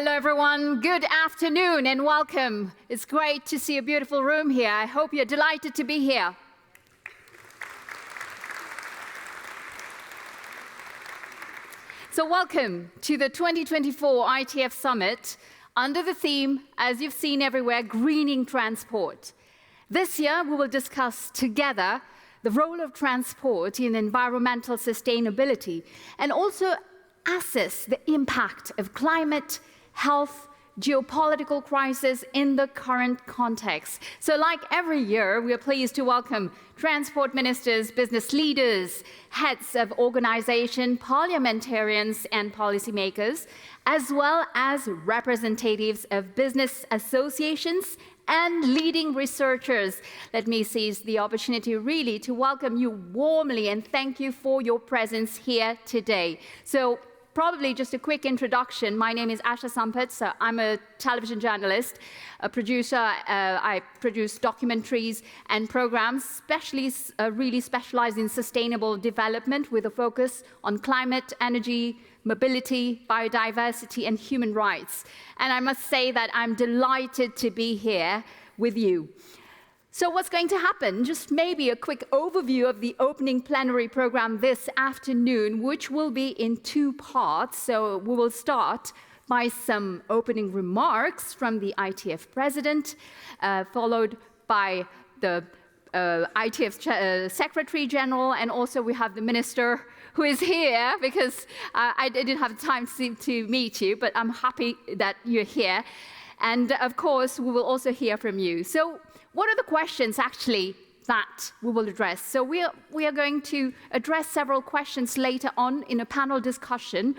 Hello, everyone. Good afternoon and welcome. It's great to see a beautiful room here. I hope you're delighted to be here. So welcome to the 2024 ITF Summit under the theme, as you've seen everywhere, greening transport. This year, we will discuss together the role of transport in environmental sustainability and also assess the impact of climate, health, geopolitical crisis in the current context. So like every year, we are pleased to welcome transport ministers, business leaders, heads of organization, parliamentarians and policymakers, as well as representatives of business associations and leading researchers. Let me seize the opportunity really to welcome you warmly and thank you for your presence here today. So probably just a quick introduction. My name is Asha Sampet. I'm a television journalist, a producer. I produce documentaries and programs, especially really specialized in sustainable development with a focus on climate, energy, mobility, biodiversity, and human rights. And I must say that I'm delighted to be here with you. So what's going to happen? Just maybe a quick overview of the opening plenary program this afternoon, which will be in two parts. So we will start by some opening remarks from the ITF president, followed by the ITF Secretary-General, and also we have the minister who is here because I didn't have time to meet you, but I'm happy that you're here. And of course, we will also hear from you. So what are the questions actually that we will address? So we are going to address several questions later on in a panel discussion.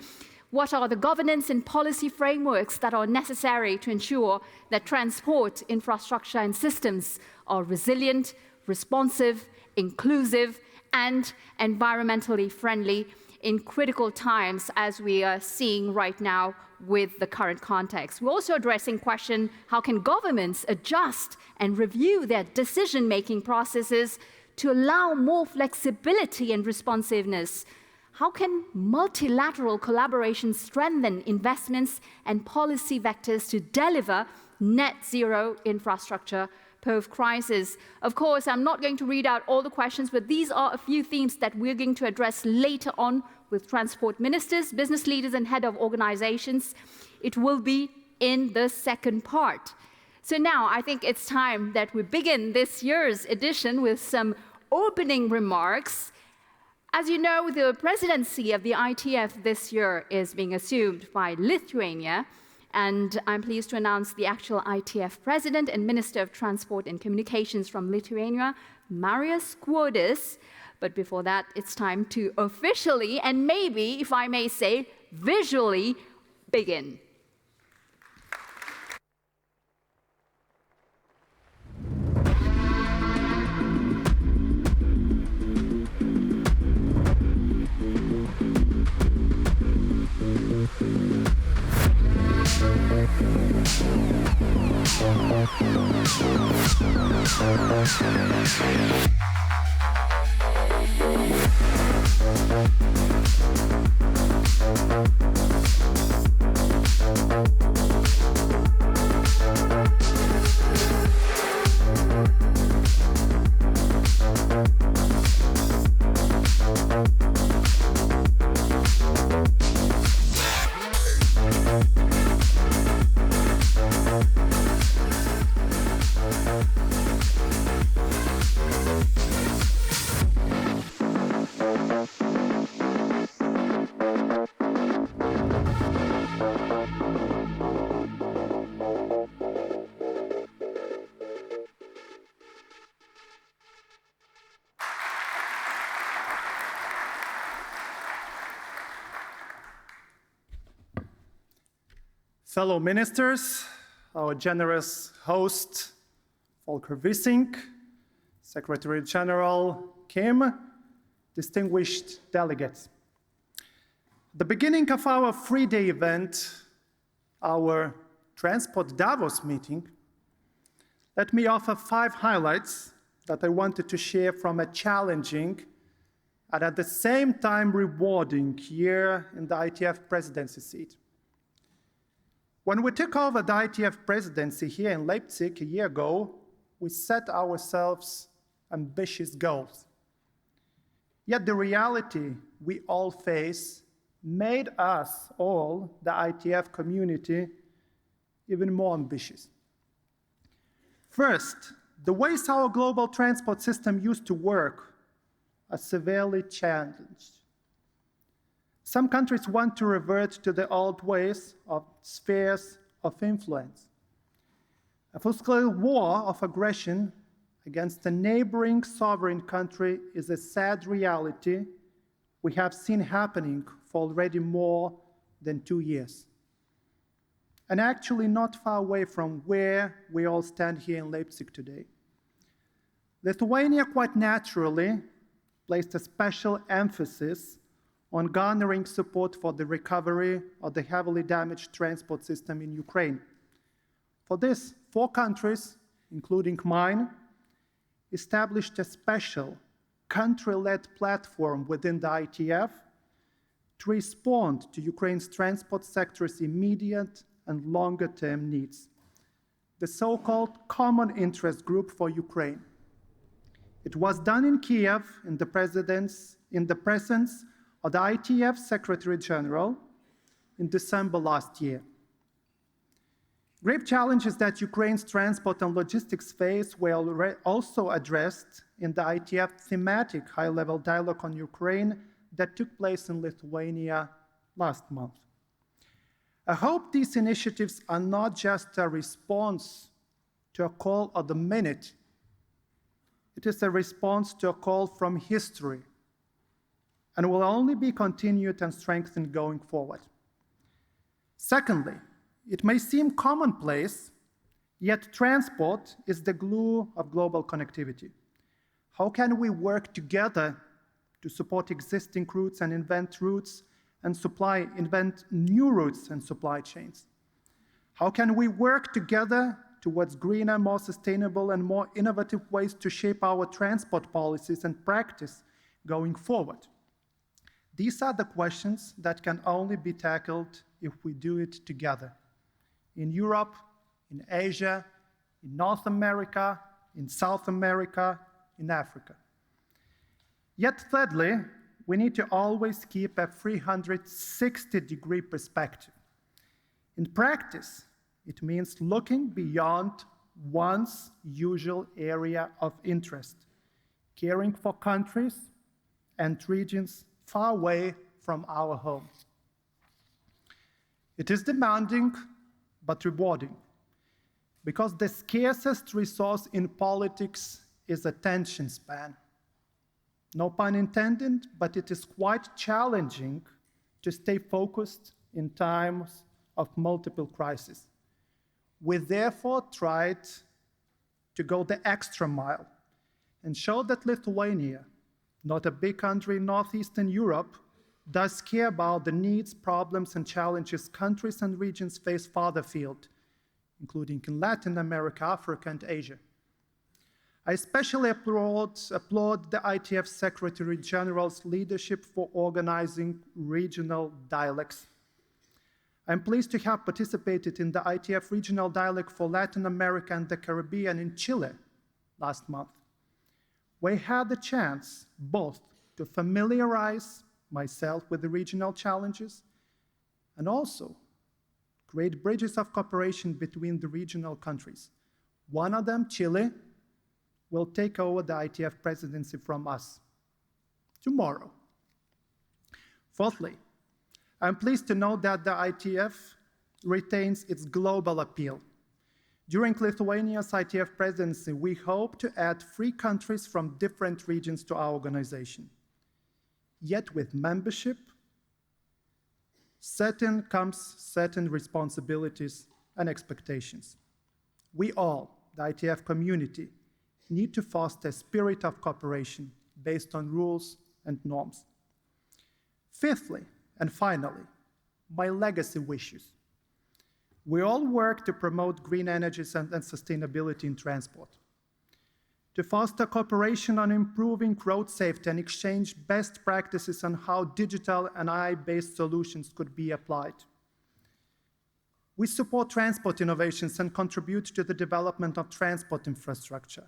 What are the governance and policy frameworks that are necessary to ensure that transport infrastructure and systems are resilient, responsive, inclusive, and environmentally friendly in critical times as we are seeing right now with the current context. We're also addressing question, how can governments adjust and review their decision-making processes to allow more flexibility and responsiveness? How can multilateral collaboration strengthen investments and policy vectors to deliver net zero infrastructure post-crisis? Of course, I'm not going to read out all the questions, but these are a few themes that we're going to address later on with transport ministers, business leaders, and head of organizations. It will be in the second part. So now I think it's time that we begin this year's edition with some opening remarks. As you know, the presidency of the ITF this year is being assumed by Lithuania. And I'm pleased to announce the actual ITF President and Minister of Transport and Communications from Lithuania, Marius Skuodis. But before that, it's time to officially, and maybe, if I may say, visually begin. Fellow ministers, our generous host, Volker Wissing, Secretary-General Kim, distinguished delegates. At the beginning of our three-day event, our Transport Davos meeting, let me offer 5 highlights that I wanted to share from a challenging and at the same time rewarding year in the ITF presidency seat. When we took over the ITF presidency here in Leipzig a year ago, we set ourselves ambitious goals. Yet the reality we all face made us all, the ITF community, even more ambitious. First, the ways our global transport system used to work are severely challenged. Some countries want to revert to the old ways of spheres of influence. A full-scale war of aggression against a neighboring sovereign country is a sad reality we have seen happening for already more than 2 years. And actually not far away from where we all stand here in Leipzig today. Lithuania quite naturally placed a special emphasis on garnering support for the recovery of the heavily damaged transport system in Ukraine. For this, 4 countries, including mine, established a special country-led platform within the ITF to respond to Ukraine's transport sector's immediate and longer-term needs, the so-called Common Interest Group for Ukraine. It was done in Kiev in the presence of the ITF Secretary-General in December last year. Grave challenges that Ukraine's transport and logistics face were also addressed in the ITF thematic high-level dialogue on Ukraine that took place in Lithuania last month. I hope these initiatives are not just a response to a call of the minute. It is a response to a call from history and will only be continued and strengthened going forward. Secondly, it may seem commonplace, yet transport is the glue of global connectivity. How can we work together to support existing routes and invent new routes and supply chains? How can we work together towards greener, more sustainable, and more innovative ways to shape our transport policies and practice going forward? These are the questions that can only be tackled if we do it together. In Europe, in Asia, in North America, in South America, in Africa. Yet thirdly, we need to always keep a 360-degree perspective. In practice, it means looking beyond one's usual area of interest, caring for countries and regions far away from our home. It is demanding, but rewarding, because the scarcest resource in politics is attention span. No pun intended, but it is quite challenging to stay focused in times of multiple crises. We therefore tried to go the extra mile and show that Lithuania, not a big country in Northeastern Europe, does care about the needs, problems, and challenges countries and regions face farther afield, including in Latin America, Africa, and Asia. I especially applaud the ITF Secretary-General's leadership for organizing regional dialogues. I'm pleased to have participated in the ITF Regional Dialogue for Latin America and the Caribbean in Chile last month. We had the chance both to familiarize myself with the regional challenges and also create bridges of cooperation between the regional countries. One of them, Chile, will take over the ITF presidency from us tomorrow. Fourthly, I'm pleased to note that the ITF retains its global appeal. During Lithuania's ITF presidency, we hope to add 3 countries from different regions to our organization. Yet with membership, comes certain responsibilities and expectations. We all, the ITF community, need to foster a spirit of cooperation based on rules and norms. Fifthly, and finally, my legacy wishes. We all work to promote green energies and sustainability in transport, to foster cooperation on improving road safety and exchange best practices on how digital and AI-based solutions could be applied, We support transport innovations and contribute to the development of transport infrastructure.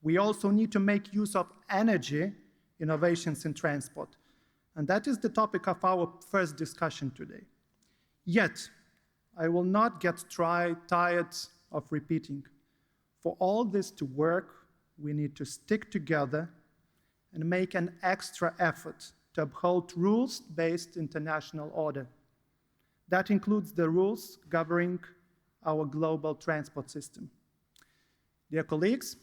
We also need to make use of energy innovations in transport. And that is the topic of our first discussion today. Yet, I will not get tired of repeating. For all this to work, we need to stick together and make an extra effort to uphold rules-based international order. That includes the rules governing our global transport system. Dear colleagues,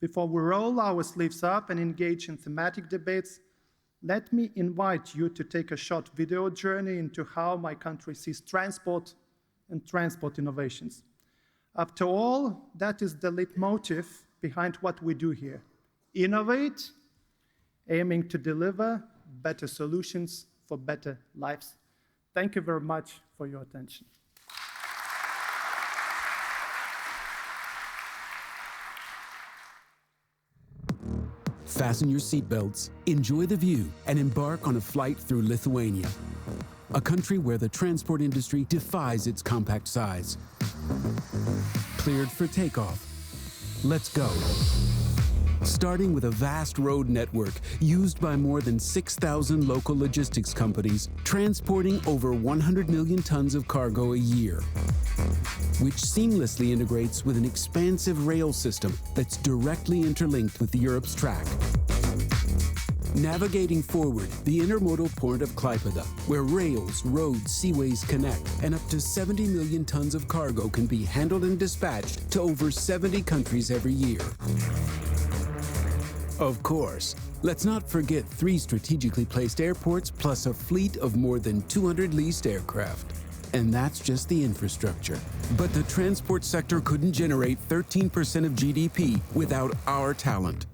before we roll our sleeves up and engage in thematic debates, let me invite you to take a short video journey into how my country sees transport and transport innovations. After all, that is the leitmotif behind what we do here. Innovate, aiming to deliver better solutions for better lives. Thank you very much for your attention. Fasten your seatbelts, enjoy the view, and embark on a flight through Lithuania, a country where the transport industry defies its compact size. Cleared for takeoff. Let's go. Starting with a vast road network used by more than 6,000 local logistics companies, transporting over 100 million tons of cargo a year, which seamlessly integrates with an expansive rail system that's directly interlinked with Europe's track. Navigating forward, the intermodal port of Klaipėda, where rails, roads, seaways connect, and up to 70 million tons of cargo can be handled and dispatched to over 70 countries every year. Of course, let's not forget 3 strategically placed airports plus a fleet of more than 200 leased aircraft. And that's just the infrastructure. But the transport sector couldn't generate 13% of GDP without our talent.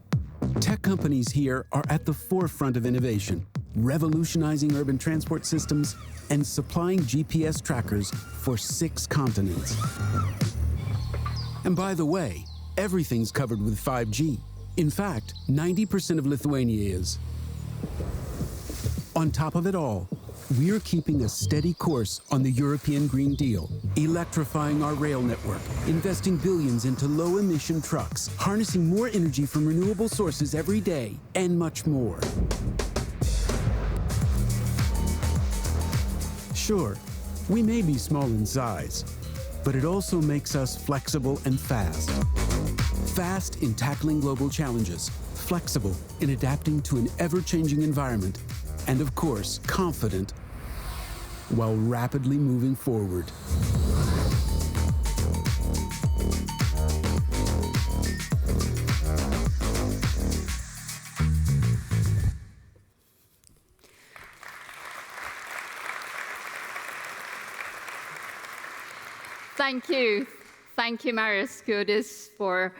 Tech companies here are at the forefront of innovation, revolutionizing urban transport systems and supplying GPS trackers for 6 continents. And by the way, everything's covered with 5G. In fact, 90% of Lithuania is. On top of it all, we're keeping a steady course on the European Green Deal, electrifying our rail network, investing billions into low-emission trucks, harnessing more energy from renewable sources every day, and much more. Sure, we may be small in size, but it also makes us flexible and fast. Fast in tackling global challenges, flexible in adapting to an ever-changing environment, and of course, confident while rapidly moving forward. Thank you. Thank you, Marius Skuodis, for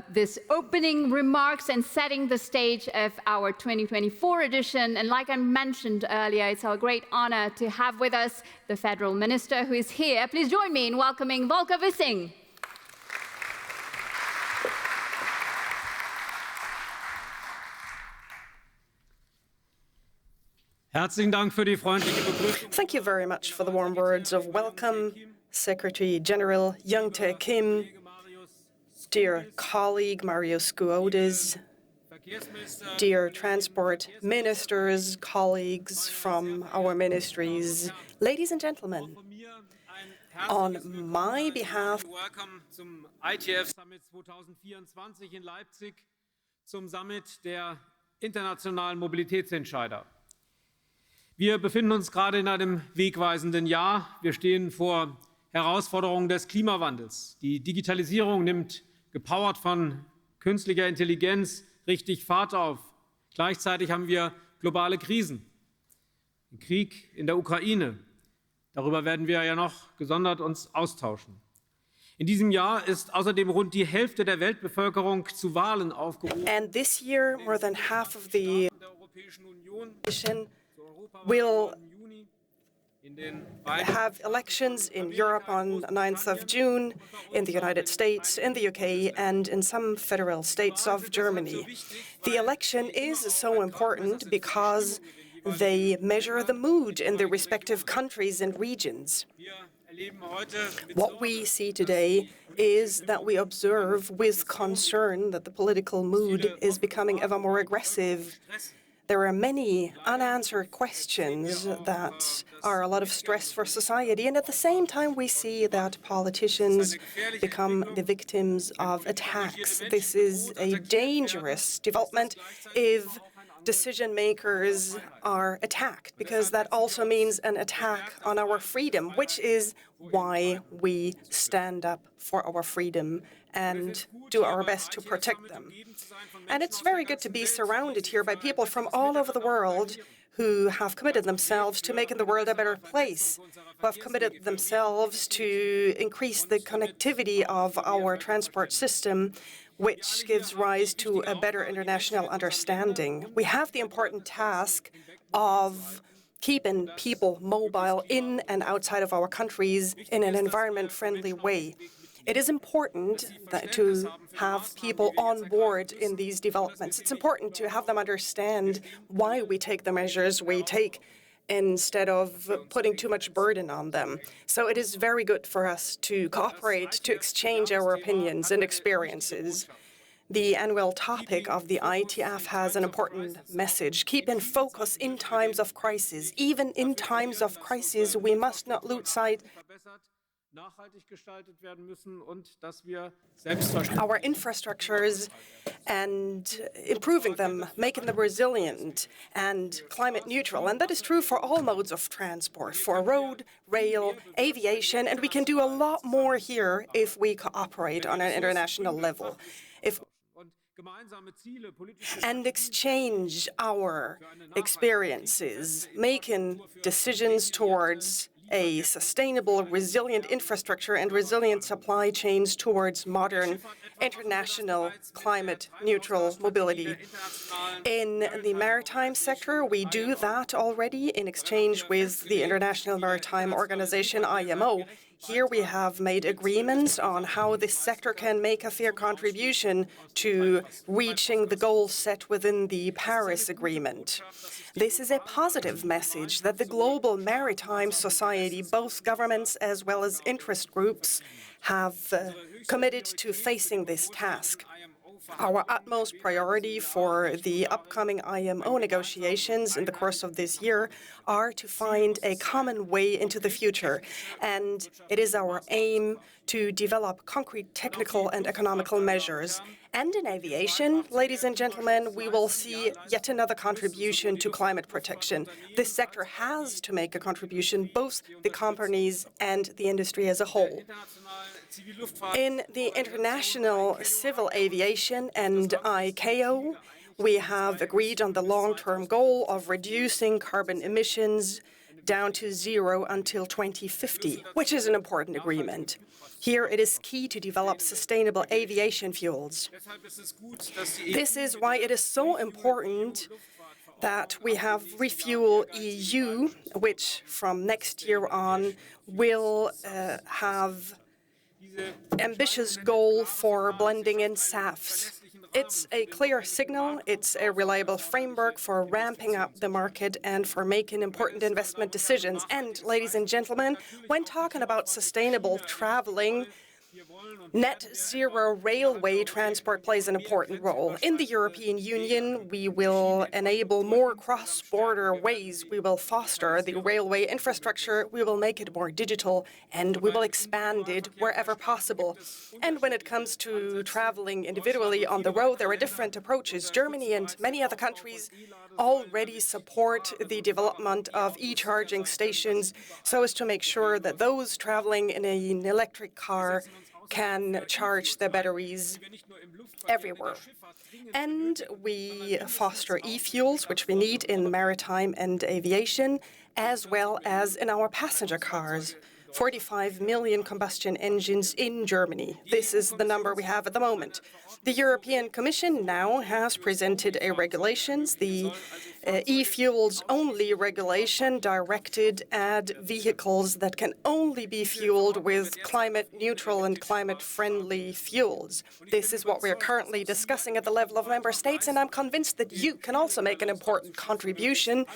this opening remarks and setting the stage of our 2024 edition. And like I mentioned earlier, it's our great honor to have with us the Federal Minister who is here. Please join me in welcoming Volker Wissing. Herzlichen Dank für die freundliche Begrüßung. Thank you very much for the warm words of welcome, Secretary-General young Tae Kim, dear colleague Marius Skuodis, dear transport ministers, colleagues from our ministries, ladies and gentlemen, on my behalf, Welcome zum ITF Summit 2024 in Leipzig, zum Summit der internationalen Mobilitätsentscheider. Wir befinden uns gerade in einem wegweisenden Jahr. Wir stehen vor Herausforderungen des Klimawandels. Die Digitalisierung nimmt, gepowert von künstlicher Intelligenz, richtig Fahrt auf. Gleichzeitig haben wir globale Krisen. Den Krieg in der Ukraine, darüber werden wir ja noch gesondert uns austauschen. In diesem Jahr ist außerdem rund die Hälfte der Weltbevölkerung zu Wahlen aufgerufen. and this year more than half of the Der Europäischen Union nation will in den beiden have elections in Europe on 9th of June, in the United States, in the UK, and in some federal states of Germany. The election is so important because they measure the mood in the respective countries and regions. What we see today is that we observe with concern that the political mood is becoming ever more aggressive. There are many unanswered questions that are a lot of stress for society, and at the same time we see that politicians become the victims of attacks. This is a dangerous development if decision makers are attacked, because that also means an attack on our freedom, which is why we stand up for our freedom and do our best to protect them. And it's very good to be surrounded here by people from all over the world who have committed themselves to making the world a better place, who have committed themselves to increase the connectivity of our transport system, which gives rise to a better international understanding. We have the important task of keeping people mobile in and outside of our countries in an environment-friendly way. It is important to have people on board in these developments. It's important to have them understand why we take the measures we take instead of putting too much burden on them. So it is very good for us to cooperate, to exchange our opinions and experiences. The annual topic of the ITF has an important message. Keep in focus in times of crisis. Even in times of crisis, we must not lose sight our infrastructures and improving them, making them resilient and climate neutral. And that is true for all modes of transport, for road, rail, aviation, and we can do a lot more here if we cooperate on an international level. And exchange our experiences, making decisions towards a sustainable, resilient infrastructure and resilient supply chains towards modern, international, climate-neutral mobility. In the maritime sector, we do that already in exchange with the International Maritime Organization, IMO. Here we have made agreements on how this sector can make a fair contribution to reaching the goals set within the Paris Agreement. This is a positive message that the global maritime society, both governments as well as interest groups, have committed to facing this task. Our utmost priority for the upcoming IMO negotiations in the course of this year are to find a common way into the future, and it is our aim to develop concrete technical and economical measures. And in aviation, ladies and gentlemen, we will see yet another contribution to climate protection. This sector has to make a contribution, both the companies and the industry as a whole. In the international civil aviation and ICAO, we have agreed on the long-term goal of reducing carbon emissions down to zero until 2050, which is an important agreement. Here it is key to develop sustainable aviation fuels. This is why it is so important that we have Refuel EU, which from next year on will have ambitious goal for blending in SAFs. It's a clear signal, it's a reliable framework for ramping up the market and for making important investment decisions. And, ladies and gentlemen, when talking about sustainable traveling, net zero railway transport plays an important role. In the European Union, we will enable more cross-border ways. We will foster the railway infrastructure, we will make it more digital, and we will expand it wherever possible. And when it comes to traveling individually on the road, there are different approaches. Germany and many other countries already support the development of e-charging stations so as to make sure that those traveling in an electric car can charge their batteries everywhere. And we foster e-fuels, which we need in maritime and aviation, as well as in our passenger cars. 45 million combustion engines in Germany. This is the number we have at the moment. The European Commission now has presented a regulations, the e-fuels only regulation directed at vehicles that can only be fueled with climate neutral and climate friendly fuels. This is what we are currently discussing at the level of member states, and I'm convinced that you can also make an important contribution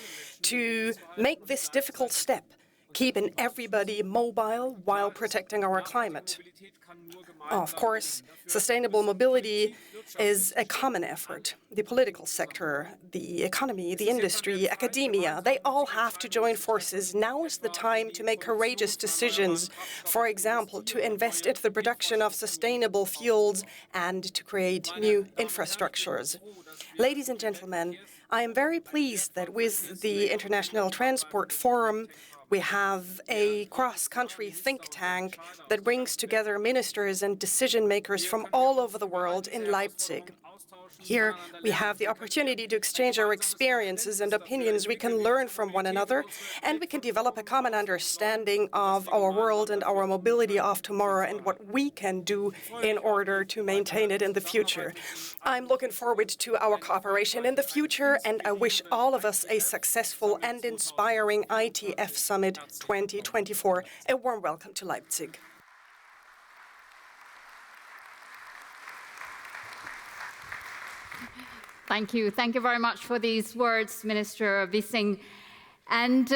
to make this difficult step keeping everybody mobile while protecting our climate. Of course, sustainable mobility is a common effort. The political sector, the economy, the industry, academia, they all have to join forces. Now is the time to make courageous decisions, for example, to invest into the production of sustainable fuels and to create new infrastructures. Ladies and gentlemen, I am very pleased that with the International Transport Forum, we have a cross-country think tank that brings together ministers and decision-makers from all over the world in Leipzig. Here, we have the opportunity to exchange our experiences and opinions. We can learn from one another, and we can develop a common understanding of our world and our mobility of tomorrow and what we can do in order to maintain it in the future. I'm looking forward to our cooperation in the future, and I wish all of us a successful and inspiring ITF Summit 2024. A warm welcome to Leipzig. Thank you. Thank you very much for these words, Minister Wissing. And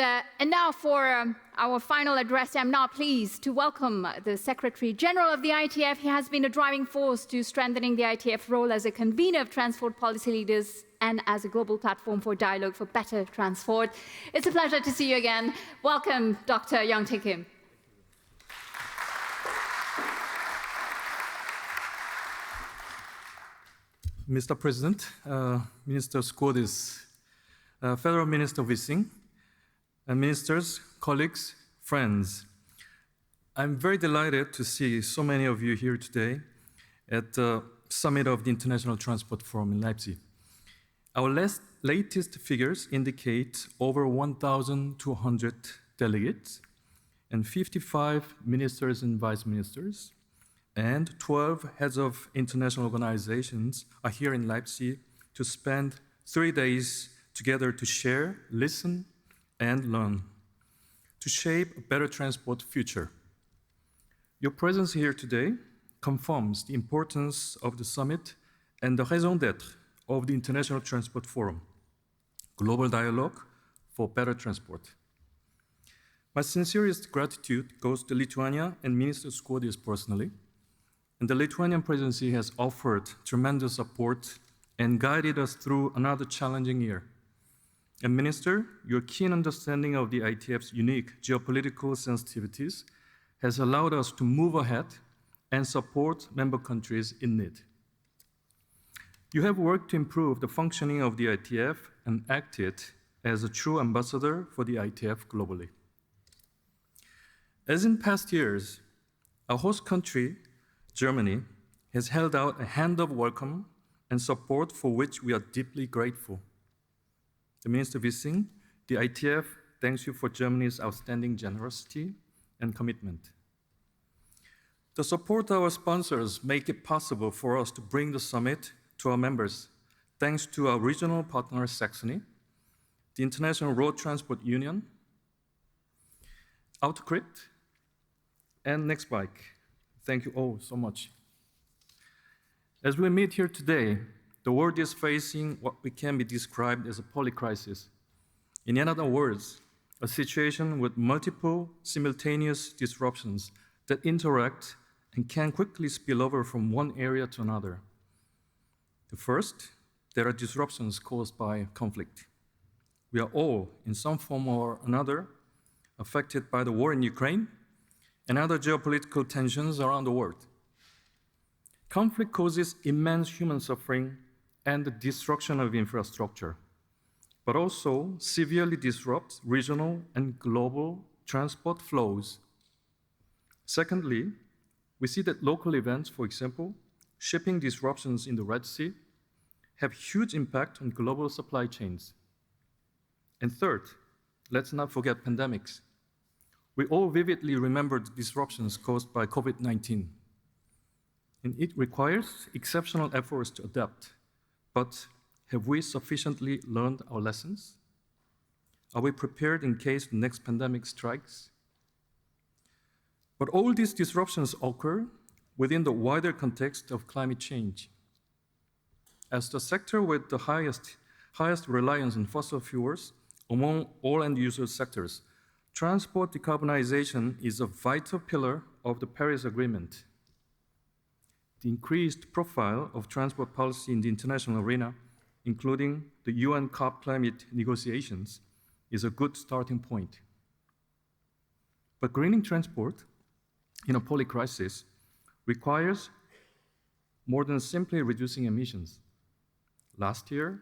now for our final address, I'm now pleased to welcome the Secretary-General of the ITF. He has been a driving force to strengthening the ITF role as a convener of transport policy leaders and as a global platform for dialogue for better transport. It's a pleasure to see you again. Welcome, Dr. Tae Kim. Mr. President, Minister Skuodis, Federal Minister Wissing, ministers, colleagues, friends. I'm very delighted to see so many of you here today at the summit of the International Transport Forum in Leipzig. Our latest figures indicate over 1,200 delegates and 55 ministers and vice ministers, and 12 heads of international organizations are here in Leipzig to spend 3 days together to share, listen, and learn, to shape a better transport future. Your presence here today confirms the importance of the summit and the raison d'être of the International Transport Forum, global dialogue for better transport. My sincerest gratitude goes to Lithuania and Minister Skuodis personally. And the Lithuanian Presidency has offered tremendous support and guided us through another challenging year. And Minister, your keen understanding of the ITF's unique geopolitical sensitivities has allowed us to move ahead and support member countries in need. You have worked to improve the functioning of the ITF and acted as a true ambassador for the ITF globally. As in past years, our host country, Germany, has held out a hand of welcome and support for which we are deeply grateful. The Minister Wissing, the ITF thanks you for Germany's outstanding generosity and commitment. To support our sponsors make it possible for us to bring the summit to our members, thanks to our regional partner Saxony, the International Road Transport Union, Autocrypt, and Nextbike. Thank you all so much. As we meet here today, the world is facing what can be described as a polycrisis. In other words, a situation with multiple simultaneous disruptions that interact and can quickly spill over from one area to another. The first, there are disruptions caused by conflict. We are all, in some form or another, affected by the war in Ukraine and other geopolitical tensions around the world. Conflict causes immense human suffering and the destruction of infrastructure, but also severely disrupts regional and global transport flows. Secondly, we see that local events, for example, shipping disruptions in the Red Sea, have huge impact on global supply chains. And third, let's not forget pandemics. We all vividly remember the disruptions caused by COVID-19. And it requires exceptional efforts to adapt. But have we sufficiently learned our lessons? Are we prepared in case the next pandemic strikes? But all these disruptions occur within the wider context of climate change. As the sector with the highest reliance on fossil fuels among all end-user sectors, Transport decarbonization is a vital pillar of the Paris Agreement. The increased profile of transport policy in the international arena, including the UN COP climate negotiations, is a good starting point. But greening transport in a polycrisis requires more than simply reducing emissions. Last year,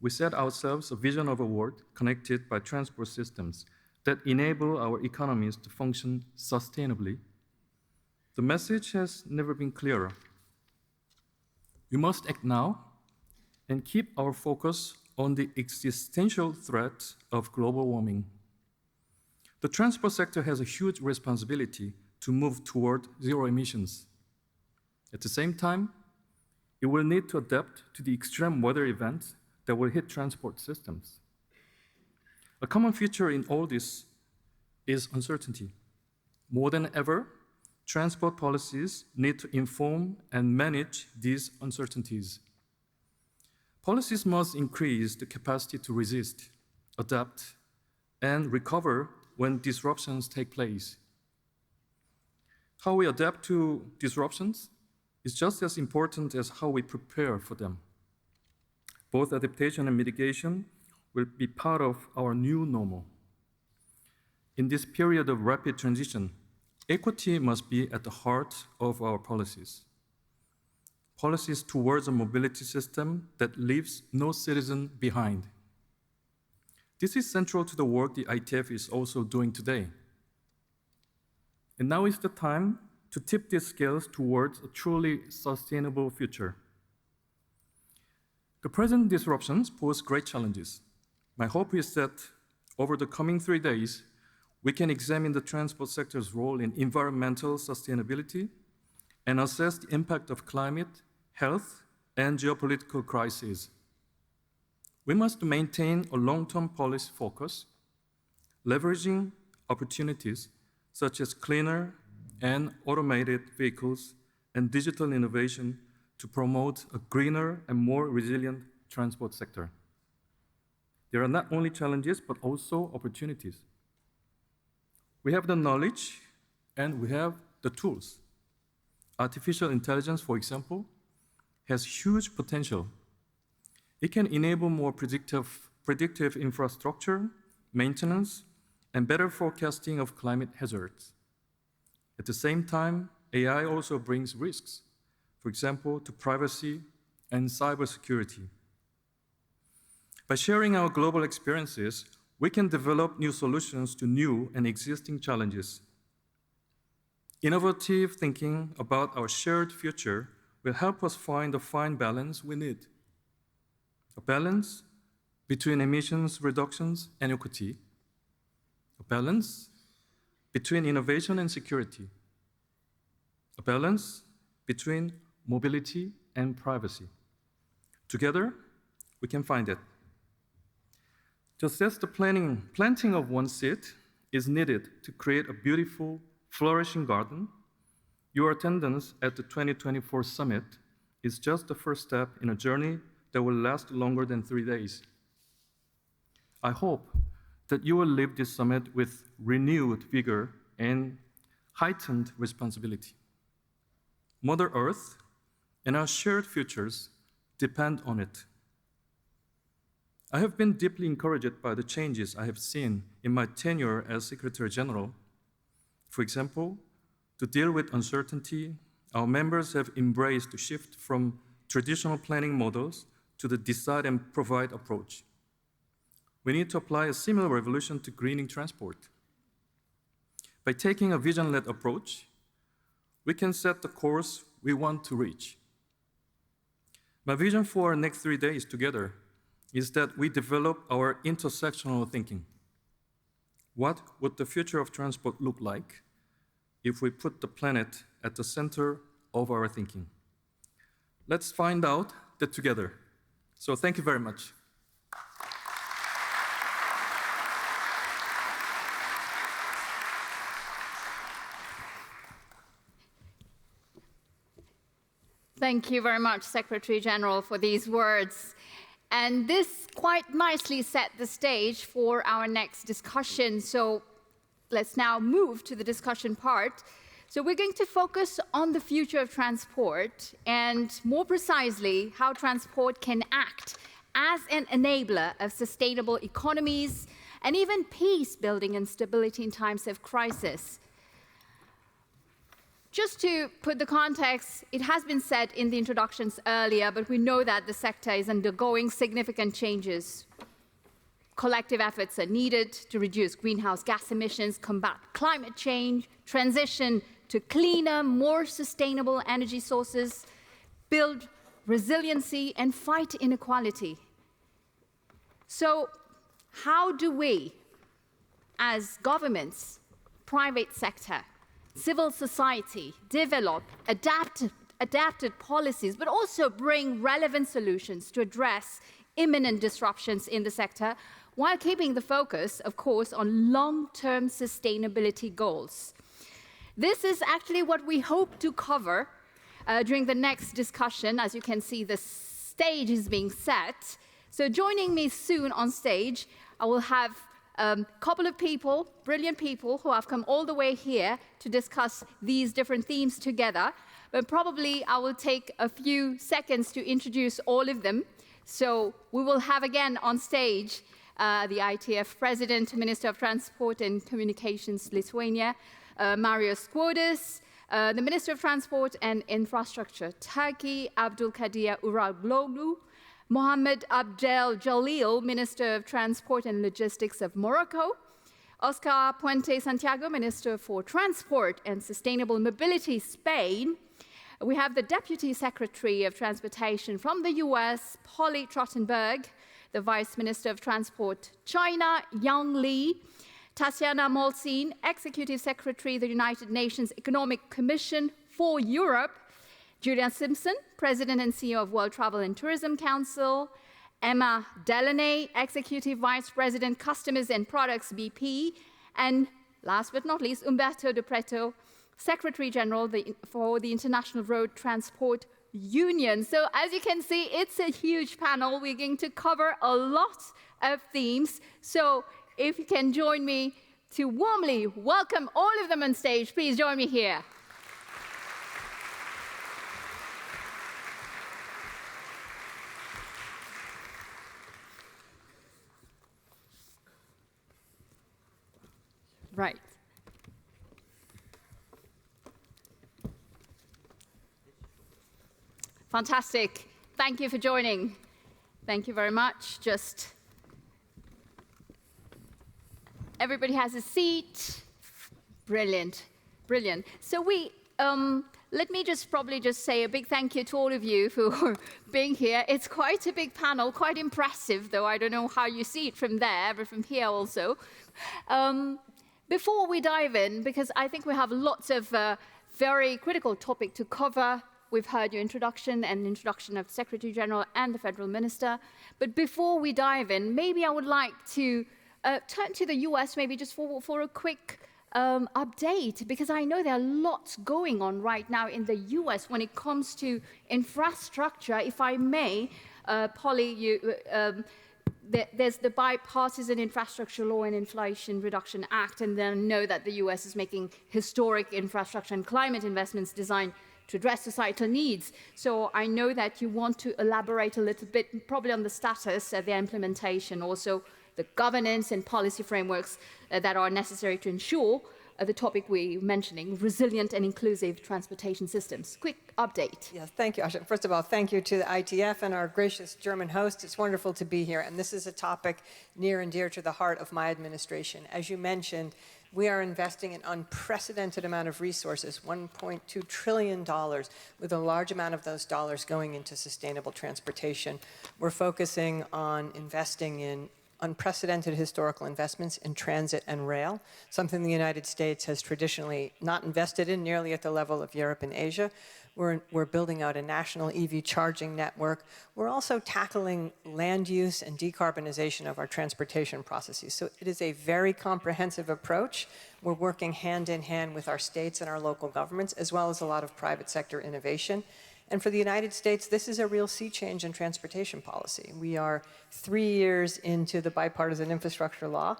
we set ourselves a vision of a world connected by transport systems that enable our economies to function sustainably. The message has never been clearer. We must act now and keep our focus on the existential threat of global warming. The transport sector has a huge responsibility to move toward zero emissions. At the same time, it will need to adapt to the extreme weather events that will hit transport systems. A common feature in all this is uncertainty. More than ever, transport policies need to inform and manage these uncertainties. Policies must increase the capacity to resist, adapt, and recover when disruptions take place. How we adapt to disruptions is just as important as how we prepare for them. Both adaptation and mitigation will be part of our new normal. In this period of rapid transition, equity must be at the heart of our policies. Policies towards a mobility system that leaves no citizen behind. This is central to the work the ITF is also doing today. And now is the time to tip these scales towards a truly sustainable future. The present disruptions pose great challenges. My hope is that over the coming 3 days, we can examine the transport sector's role in environmental sustainability and assess the impact of climate, health, and geopolitical crises. We must maintain a long-term policy focus, leveraging opportunities such as cleaner and automated vehicles and digital innovation to promote a greener and more resilient transport sector. There are not only challenges, but also opportunities. We have the knowledge and we have the tools. Artificial intelligence, for example, has huge potential. It can enable more predictive infrastructure, maintenance, and better forecasting of climate hazards. At the same time, AI also brings risks, for example, to privacy and cybersecurity. By sharing our global experiences, we can develop new solutions to new and existing challenges. Innovative thinking about our shared future will help us find the fine balance we need. A balance between emissions reductions and equity. A balance between innovation and security. A balance between mobility and privacy. Together, we can find it. Just as the planting of one seed is needed to create a beautiful, flourishing garden, your attendance at the 2024 summit is just the first step in a journey that will last longer than 3 days. I hope that you will leave this summit with renewed vigor and heightened responsibility. Mother Earth and our shared futures depend on it. I have been deeply encouraged by the changes I have seen in my tenure as Secretary-General. For example, to deal with uncertainty, our members have embraced the shift from traditional planning models to the decide and provide approach. We need to apply a similar revolution to greening transport. By taking a vision-led approach, we can set the course we want to reach. My vision for our next 3 days together is that we develop our intersectional thinking. What would the future of transport look like if we put the planet at the center of our thinking? Let's find out that together. So thank you very much. Thank you very much, Secretary-General, for these words. And this quite nicely set the stage for our next discussion. So let's now move to the discussion part. So we're going to focus on the future of transport and more precisely how transport can act as an enabler of sustainable economies and even peace building and stability in times of crisis. Just to put the context, it has been said in the introductions earlier, but we know that the sector is undergoing significant changes. Collective efforts are needed to reduce greenhouse gas emissions, combat climate change, transition to cleaner, more sustainable energy sources, build resiliency, and fight inequality. So, how do we, as governments, private sector, civil society, develop adapted policies, but also bring relevant solutions to address imminent disruptions in the sector, while keeping the focus, of course, on long-term sustainability goals? This is actually what we hope to cover during the next discussion. As you can see, the stage is being set. So joining me soon on stage, I will have a couple of people, brilliant people, who have come all the way here to discuss these different themes together. But probably I will take a few seconds to introduce all of them. So we will have again on stage the ITF President, Minister of Transport and Communications, Lithuania, Marius Skuodis, the Minister of Transport and Infrastructure, Turkey, Abdulkadir Uraloğlu, Mohammed Abdeljalil, Minister of Transport and Logistics of Morocco, Óscar Puente Santiago, Minister for Transport and Sustainable Mobility, Spain. We have the Deputy Secretary of Transportation from the US, Trottenberg, the Vice Minister of Transport, China, Yang Li, Tatiana, Molcean, Executive Secretary of the United Nations Economic Commission for Europe, Julian Simpson, President and CEO of World Travel and Tourism Council, Emma Delaney, Executive Vice President, Customers and Products, BP, and last but not least, Umberto de Pretto, Secretary-General for the International Road Transport Union. So as you can see, it's a huge panel. We're going to cover a lot of themes. So if you can join me to warmly welcome all of them on stage, please join me here. Right. Fantastic. Thank you for joining. Thank you very much. Just everybody has a seat. Brilliant, brilliant. So let me probably just say a big thank you to all of you for being here. It's quite a big panel, quite impressive, though I don't know how you see it from there, but from here also. Before we dive in, because I think we have lots of very critical topic to cover. We've heard your introduction and introduction of the Secretary-General and the Federal Minister. But before we dive in, maybe I would like to turn to the US maybe just for a quick update, because I know there are lots going on right now in the US when it comes to infrastructure. If I may, Polly, there's the Bipartisan Infrastructure Law and Inflation Reduction Act, and then I know that the US is making historic infrastructure and climate investments designed to address societal needs. So I know that you want to elaborate a little bit, probably on the status of their implementation, also the governance and policy frameworks that are necessary to ensure the topic we're mentioning, resilient and inclusive transportation systems. Quick update. Yes, thank you, Asha. First of all, thank you to the ITF and our gracious German host. It's wonderful to be here, and this is a topic near and dear to the heart of my administration. As you mentioned, we are investing an unprecedented amount of resources, $1.2 trillion, with a large amount of those dollars going into sustainable transportation. We're focusing on investing in unprecedented historical investments in transit and rail, something the United States has traditionally not invested in nearly at the level of Europe and Asia. We're building out a national EV charging network. We're also tackling land use and decarbonization of our transportation processes. So it is a very comprehensive approach. We're working hand in hand with our states and our local governments, as well as a lot of private sector innovation. And for the United States, this is a real sea change in transportation policy. We are 3 years into the bipartisan infrastructure law.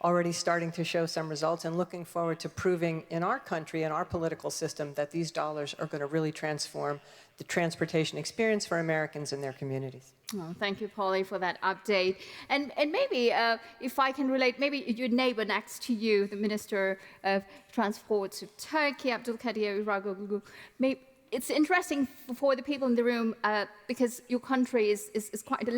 already starting to show some results, and looking forward to proving in our country, in our political system, that these dollars are going to really transform the transportation experience for Americans and their communities. Oh, thank you, Polly, for that update. And maybe, if I can relate, maybe your neighbor next to you, the Minister of Transport of Turkey, Abdulkadir, Uraloğlu. It's interesting for the people in the room because your country is quite a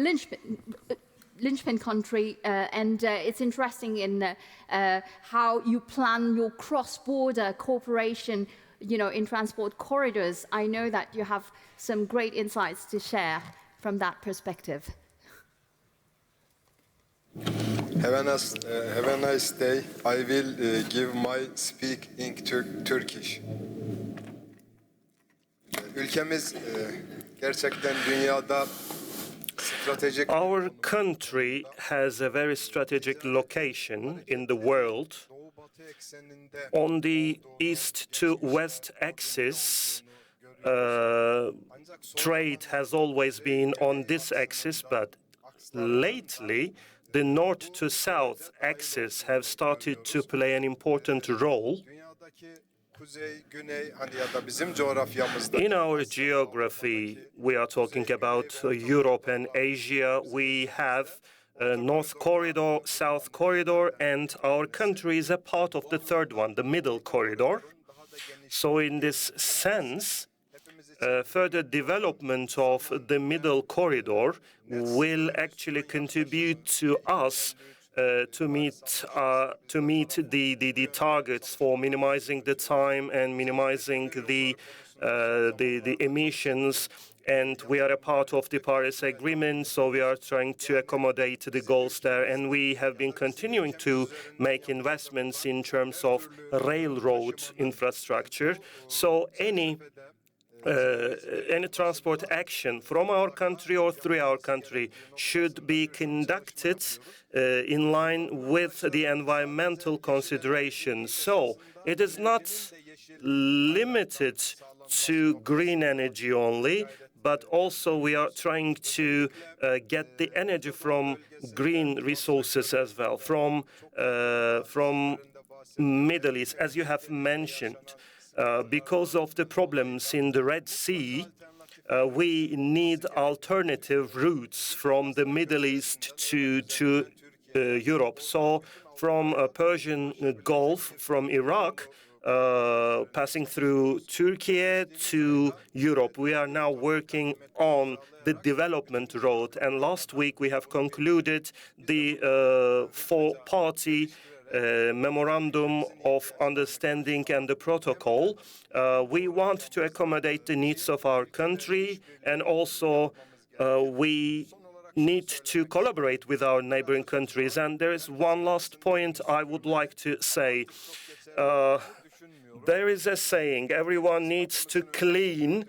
linchpin country, and it's interesting in how you plan your cross-border cooperation, in transport corridors. I know that you have some great insights to share from that perspective. Have a nice day. I will give my speak in Turkish. Ülkemiz gerçekten dünyada stratejik. Our country has a very strategic location in the world. On the east to west axis, trade has always been on this axis, but lately the north to south axis have started to play an important role. In our geography, we are talking about Europe and Asia. We have a North Corridor, South Corridor, and our country is a part of the third one, the Middle Corridor. So in this sense, further development of the Middle Corridor will actually contribute to us to meet the targets for minimizing the time and minimizing the emissions. And we are a part of the Paris Agreement, so we are trying to accommodate the goals there. And we have been continuing to make investments in terms of railroad infrastructure. So any transport action from our country or through our country should be conducted in line with the environmental considerations. So it is not limited to green energy only, but also we are trying to get the energy from green resources as well, from Middle East, as you have mentioned. Because of the problems in the Red Sea, we need alternative routes from the Middle East to Europe. So from Persian Gulf, from Iraq, passing through Türkiye to Europe. We are now working on the development road. And last week we have concluded the four-party memorandum of understanding and the protocol. We want to accommodate the needs of our country, and also we need to collaborate with our neighboring countries. And there is one last point I would like to say. There is a saying, everyone needs to clean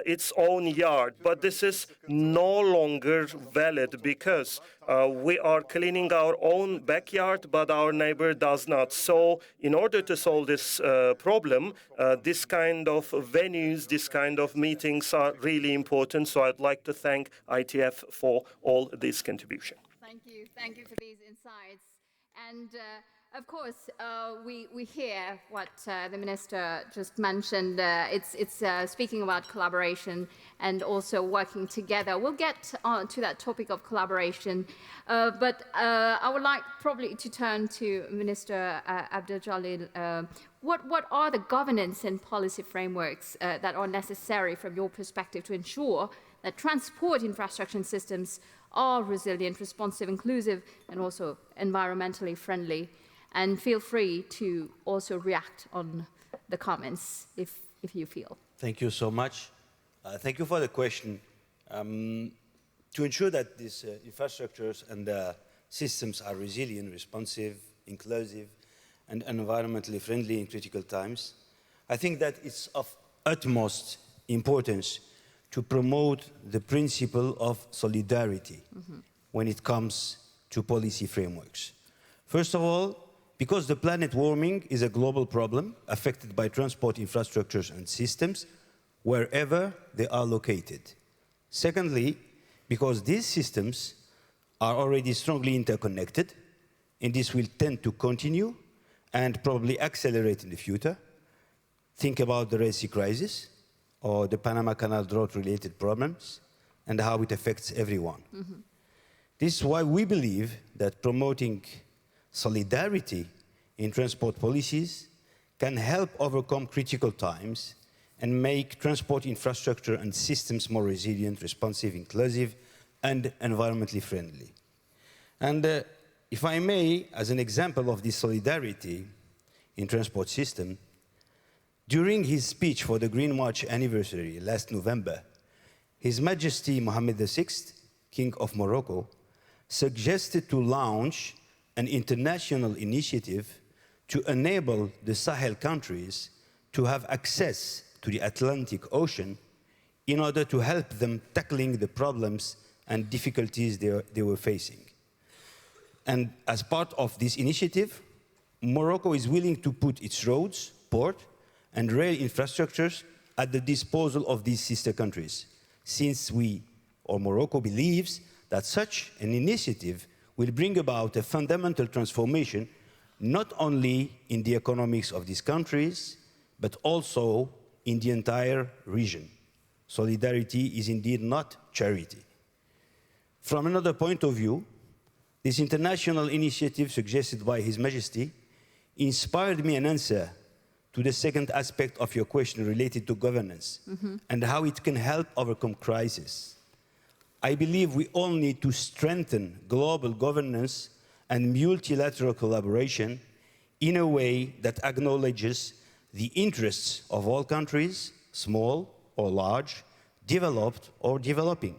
its own yard, but this is no longer valid because we are cleaning our own backyard, but our neighbor does not. So in order to solve this problem, this kind of venues, this kind of meetings are really important. So I'd like to thank ITF for all this contribution. Thank you for these insights. And of course, we hear what the Minister just mentioned. It's speaking about collaboration and also working together. We'll get to that topic of collaboration, but I would like probably to turn to Minister Abdeljalil. What are the governance and policy frameworks that are necessary from your perspective to ensure that transport infrastructure systems are resilient, responsive, inclusive, and also environmentally friendly? And feel free to also react on the comments if you feel. Thank you so much. Thank you for the question. To ensure that these infrastructures and systems are resilient, responsive, inclusive, and environmentally friendly in critical times, I think that it's of utmost importance to promote the principle of solidarity when it comes to policy frameworks. First of all, because the planet warming is a global problem affected by transport infrastructures and systems wherever they are located. Secondly, because these systems are already strongly interconnected and this will tend to continue and probably accelerate in the future. Think about the Red Sea crisis or the Panama Canal drought-related problems and how it affects everyone. Mm-hmm. This is why we believe that promoting solidarity in transport policies can help overcome critical times and make transport infrastructure and systems more resilient, responsive, inclusive, and environmentally friendly. And if I may, as an example of this solidarity in transport system, during his speech for the Green March anniversary last November, His Majesty Mohammed VI, King of Morocco, suggested to launch an international initiative to enable the Sahel countries to have access to the Atlantic Ocean in order to help them tackling the problems and difficulties they were facing. And as part of this initiative, Morocco is willing to put its roads, port, and rail infrastructures at the disposal of these sister countries, since Morocco believes that such an initiative will bring about a fundamental transformation not only in the economics of these countries, but also in the entire region. Solidarity is indeed not charity. From another point of view, this international initiative suggested by His Majesty inspired me an answer to the second aspect of your question related to governance and how it can help overcome crises. I believe we all need to strengthen global governance and multilateral collaboration in a way that acknowledges the interests of all countries, small or large, developed or developing.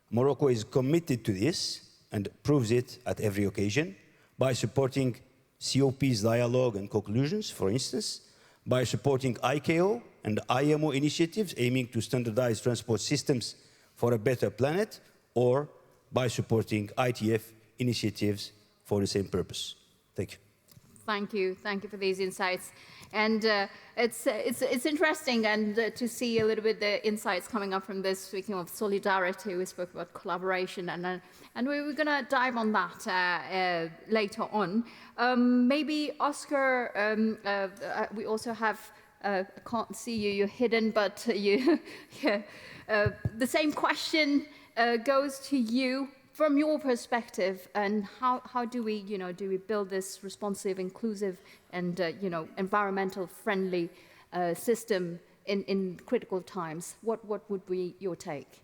Morocco is committed to this and proves it at every occasion by supporting COP's dialogue and conclusions, for instance, by supporting ICAO and IMO initiatives aiming to standardize transport systems for a better planet, or by supporting ITF initiatives for the same purpose. Thank you. Thank you for these insights. And it's interesting to see a little bit the insights coming up from this. Speaking of solidarity, we spoke about collaboration, and we were going to dive on that later on. Maybe Óscar, we also have. I can't see you; you're hidden, but you. The same question goes to you. From your perspective, and how do we build this responsive, inclusive, and environmental friendly system in critical times? What would be your take?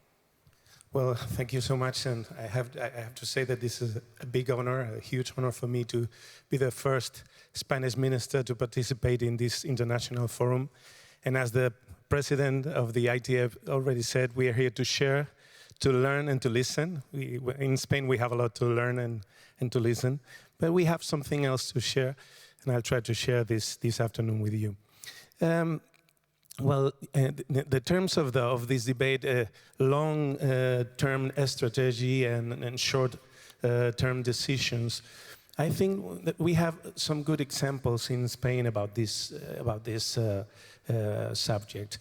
Well, thank you so much, and I have to say that this is a big honor, a huge honor for me to be the first Spanish minister to participate in this international forum. And as the president of the ITF already said, we are here to share, to learn and to listen. In Spain, we have a lot to learn and to listen, but we have something else to share, and I'll try to share this afternoon with you. The terms of this debate, long-term strategy and short-term decisions, I think that we have some good examples in Spain about this subject.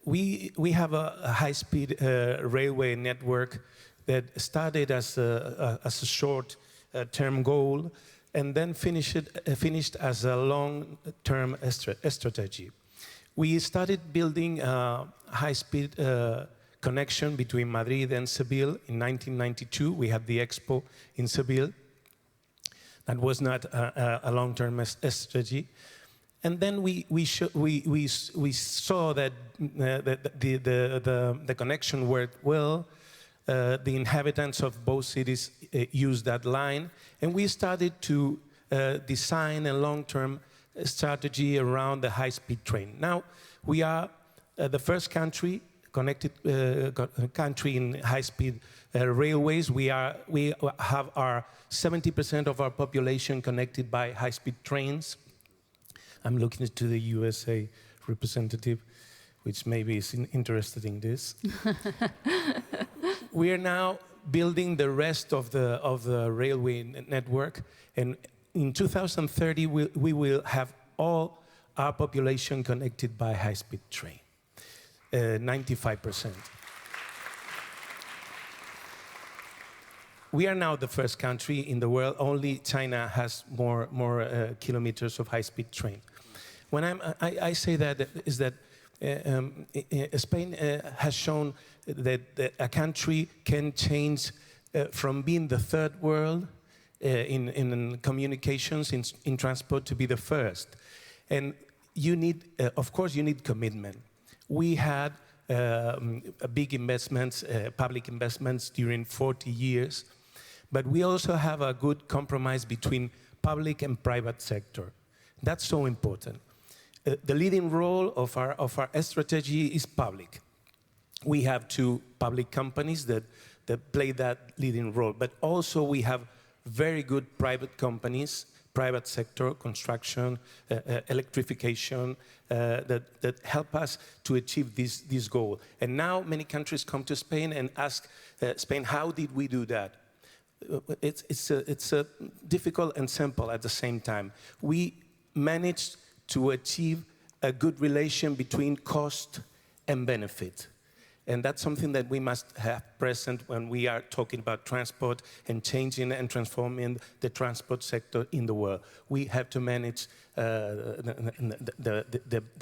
We have a high-speed railway network that started as a short-term goal and then finished as a long-term strategy. We started building a high-speed connection between Madrid and Seville in 1992. We had the Expo in Seville. That was not a long-term strategy. And then we saw that the connection worked well. The inhabitants of both cities used that line, and we started to design a long-term strategy around the high-speed train. Now we are the first country connected country in high-speed railways. We have our 70% of our population connected by high-speed trains. I'm looking to the USA representative, which maybe is interested in this. We are now building the rest of the railway network, and in 2030 we will have all our population connected by high-speed train, 95%. we are now the first country in the world. Only China has more kilometers of high-speed train. When I say that is that Spain has shown that a country can change from being the third world in communications, in transport, to be the first. And you need, of course, you need commitment. We had big investments, public investments during 40 years, but we also have a good compromise between public and private sector. That's so important. The leading role of our strategy is public. We have 2 public companies that play that leading role, but also we have very good private companies, private sector, construction, electrification, that help us to achieve this goal. And now many countries come to Spain and ask Spain, how did we do that? It's difficult and simple at the same time. We managed to achieve a good relation between cost and benefit. And that's something that we must have present when we are talking about transport and changing and transforming the transport sector in the world. We have to manage the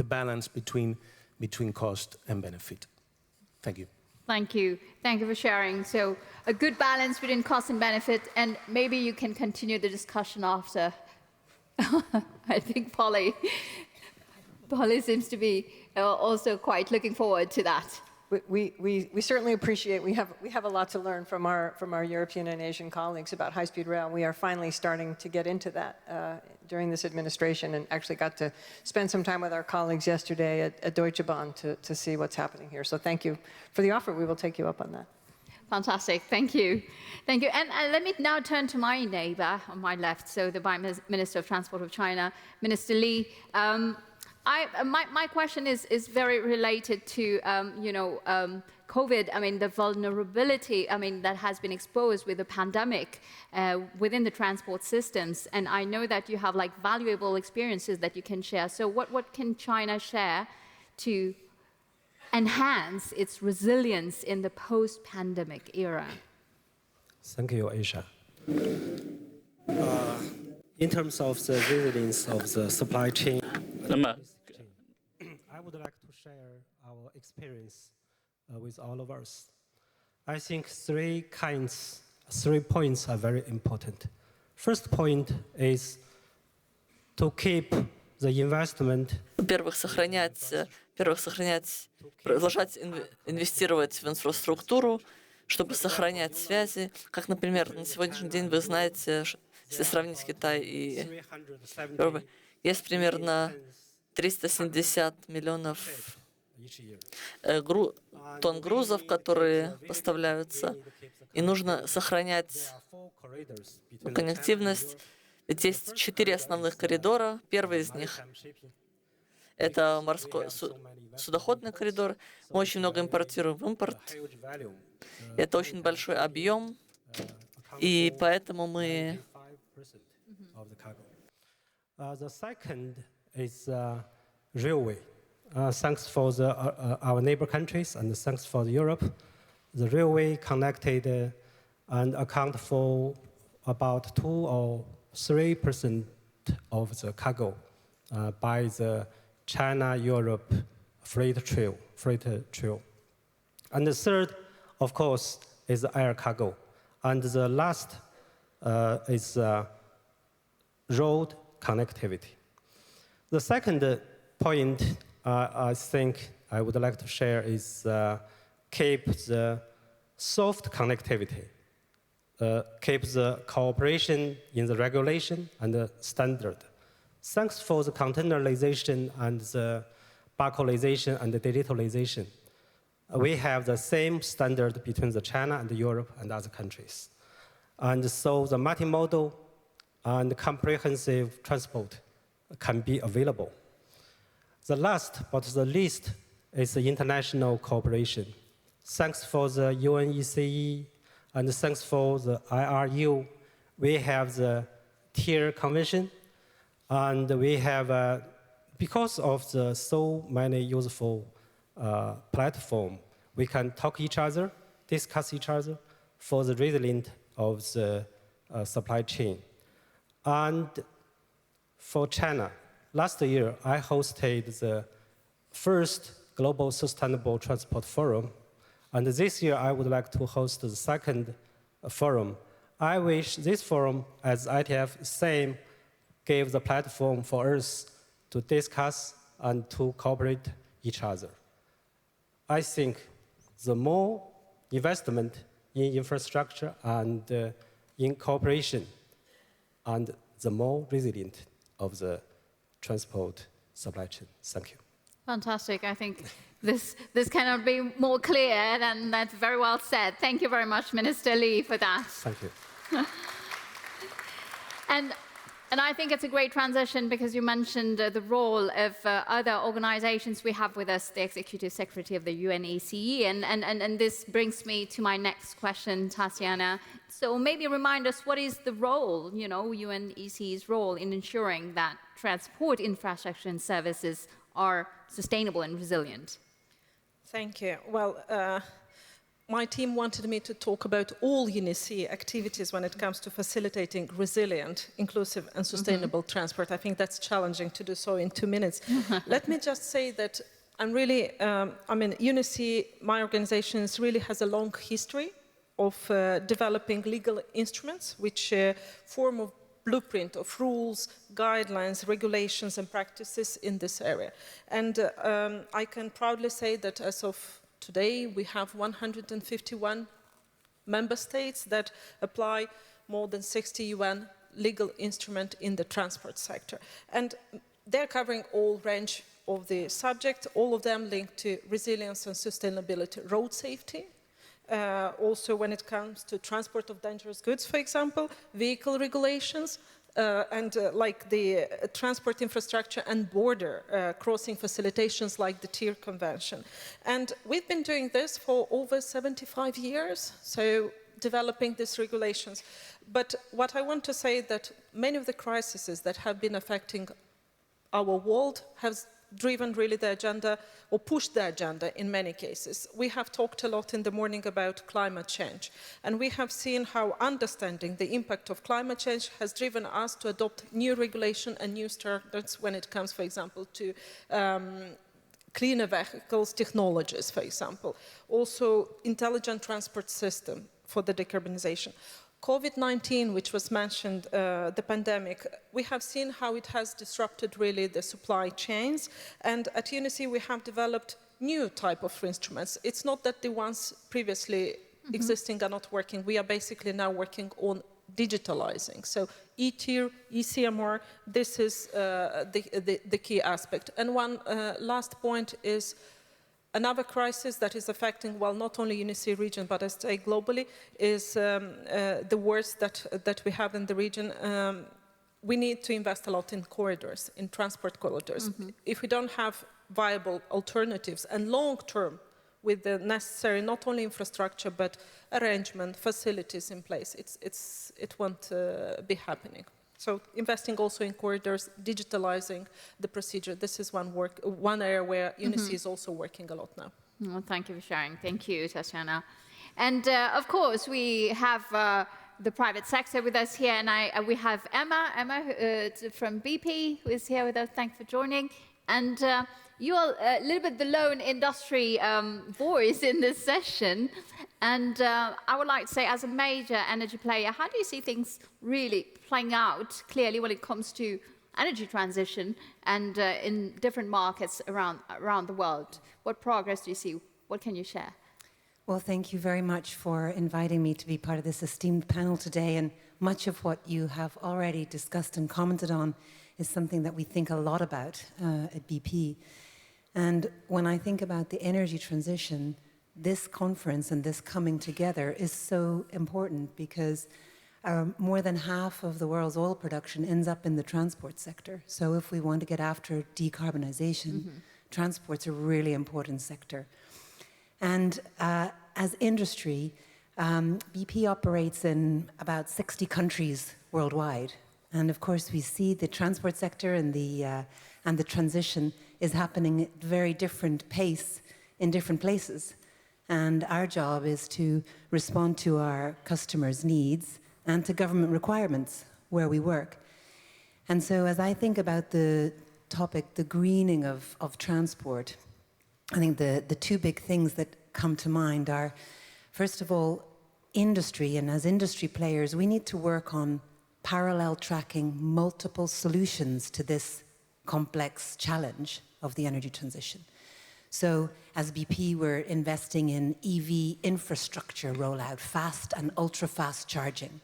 balance between cost and benefit. Thank you. Thank you. Thank you for sharing. So a good balance between cost and benefit, and maybe you can continue the discussion after. I think Polly seems to be also quite looking forward to that. We certainly appreciate, we have a lot to learn from our European and Asian colleagues about high-speed rail. We are finally starting to get into that during this administration, and actually got to spend some time with our colleagues yesterday at Deutsche Bahn to see what's happening here. So thank you for the offer. We will take you up on that. Fantastic, thank you. Thank you. And let me now turn to my neighbor on my left, so the Vice Minister of Transport of China, Minister Li. My question is very related to, COVID, the vulnerability, that has been exposed with the pandemic within the transport systems. And I know that you have valuable experiences that you can share. So what can China share to enhance its resilience in the post-pandemic era? Thank you, Aisha. In terms of the resilience of the supply chain, I would like to share our experience with all of us. I think 3 points are very important. First point is to keep the investment. Во-первых, продолжать инвестировать в инфраструктуру, чтобы сохранять связи. Как, например, на сегодняшний день вы знаете, если сравнить Китай и Европу, есть примерно 370 миллионов тонн грузов, которые поставляются, и нужно сохранять коннективность. Ведь есть 4 основных коридора. Первый из них — это морской судоходный коридор. Мы очень много импортируем в импорт. Это очень большой объем, и поэтому мы... The second is railway. Thanks for our neighbor countries and thanks for Europe, the railway connected and account for about 2 or 3% of the cargo by the China-Europe freight trail. And the third, of course, is air cargo. And the last is road connectivity. The second point I think I would like to share is keep the soft connectivity, keep the cooperation in the regulation and the standard. Thanks for the containerization and the barcodization and the digitalization. We have the same standard between the China and Europe and other countries. And so the multimodal and comprehensive transport can be available. The last but the least is the international cooperation. Thanks for the UNECE and thanks for the IRU, we have the tier convention, and we have, because of the so many useful platform, we can talk each other, discuss each other for the resilient of the supply chain. And for China, last year I hosted the first Global Sustainable Transport Forum, and this year I would like to host the second forum. I wish this forum, as ITF same, gave the platform for us to discuss and to cooperate each other. I think the more investment in infrastructure and in cooperation, and the more resilient of the transport supply chain. Thank you. Fantastic. I think this cannot be more clear, and that's very well said. Thank you very much, Minister Lee, for that. Thank you. And I think it's a great transition because you mentioned the role of other organizations. We have with us the Executive Secretary of the UNECE, and this brings me to my next question, Tatiana. So maybe remind us, what is the role, UNECE's role in ensuring that transport infrastructure and services are sustainable and resilient? Thank you. Well, my team wanted me to talk about all UNECE activities when it comes to facilitating resilient, inclusive and sustainable transport. I think that's challenging to do so in 2 minutes. Let me just say that I'm really, UNECE, my organization, really has a long history of developing legal instruments which form a blueprint of rules, guidelines, regulations and practices in this area. And I can proudly say that as of today, we have 151 member states that apply more than 60 UN legal instruments in the transport sector. And they're covering all range of the subject, all of them linked to resilience and sustainability, road safety. Also when it comes to transport of dangerous goods, for example, vehicle regulations, like the transport infrastructure and border crossing facilitations like the TIR Convention. And we've been doing this for over 75 years, so developing these regulations. But what I want to say is that many of the crises that have been affecting our world have driven really the agenda, or pushed the agenda in many cases. We have talked a lot in the morning about climate change, and we have seen how understanding the impact of climate change has driven us to adopt new regulation and new standards when it comes, for example, to cleaner vehicles technologies, for example. Also, intelligent transport system for the decarbonization. COVID-19, which was mentioned, the pandemic, we have seen how it has disrupted really the supply chains. And at UNECE, we have developed new type of instruments. It's not that the ones previously existing are not working. We are basically now working on digitalizing. So e-TIR, ECMR, this is the key aspect. And one last point is another crisis that is affecting, well, not only UNECE region, but I say globally, is the wars that we have in the region. We need to invest a lot in corridors, in transport corridors. If we don't have viable alternatives and long-term with the necessary, not only infrastructure, but arrangement, facilities in place, it won't be happening. So investing also in corridors, digitalizing the procedure. This is one area where UNECE is also working a lot now. Well, thank you for sharing. Thank you, Tatiana. And of course, we have the private sector with us here, and we have Emma from BP, who is here with us. Thanks for joining. And you are a little bit the lone industry voice in this session. And I would like to say, as a major energy player, how do you see things really playing out clearly when it comes to energy transition and in different markets around the world? What progress do you see? What can you share? Well, thank you very much for inviting me to be part of this esteemed panel today. And much of what you have already discussed and commented on is something that we think a lot about at BP. And when I think about the energy transition, this conference and this coming together is so important because more than half of the world's oil production ends up in the transport sector. So if we want to get after decarbonization, transport's a really important sector. And as industry, BP operates in about 60 countries worldwide. And of course, we see the transport sector and the transition is happening at very different pace in different places. And our job is to respond to our customers' needs and to government requirements where we work. And so as I think about the topic, the greening of transport, I think the two big things that come to mind are, first of all, industry. And as industry players, we need to work on parallel tracking multiple solutions to this complex challenge of the energy transition. So as BP, we're investing in EV infrastructure rollout, fast and ultra-fast charging,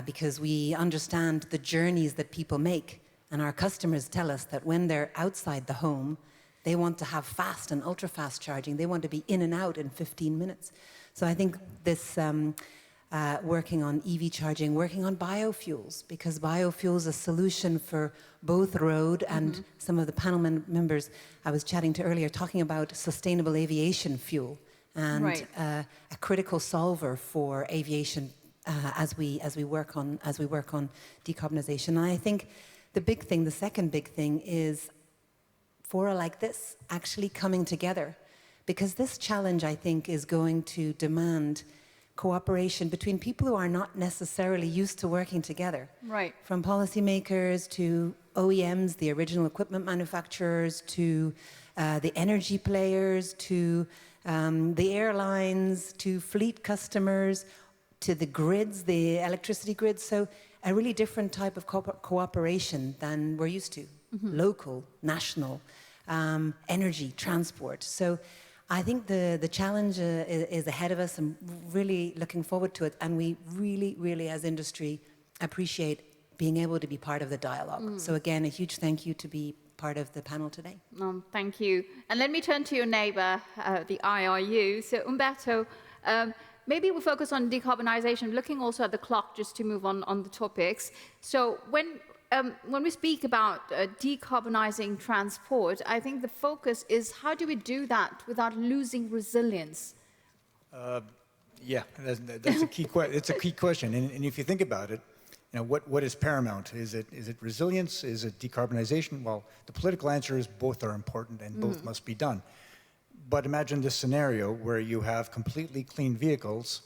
because we understand the journeys that people make. And our customers tell us that when they're outside the home, they want to have fast and ultra-fast charging. They want to be in and out in 15 minutes. So I think this working on EV charging, working on biofuels, because biofuels is a solution for both road and some of the panel members I was chatting to earlier, talking about sustainable aviation fuel and a critical solver for aviation as we work on decarbonization. And I think the big thing, the second big thing, is fora like this actually coming together, because this challenge, I think, is going to demand cooperation between people who are not necessarily used to working together. Right. From policymakers to OEMs, the original equipment manufacturers, to the energy players, to the airlines, to fleet customers, to the grids, the electricity grids. So a really different type of cooperation than we're used to. Local, national, energy, transport. So I think the challenge is ahead of us. I'm really looking forward to it. And we really, really, as industry, appreciate being able to be part of the dialogue. So again, a huge thank you to be part of the panel today. Thank you. And let me turn to your neighbor, the IRU. So Umberto, maybe we'll focus on decarbonization, looking also at the clock just to move on the topics. So when we speak about decarbonizing transport, I think the focus is how do we do that without losing resilience? Yeah, that's a key question. It's a key question, and if you think about it, you know, what is paramount? Is it resilience? Is it decarbonization? Well, the political answer is both are important and both must be done. But imagine this scenario where you have completely clean vehicles,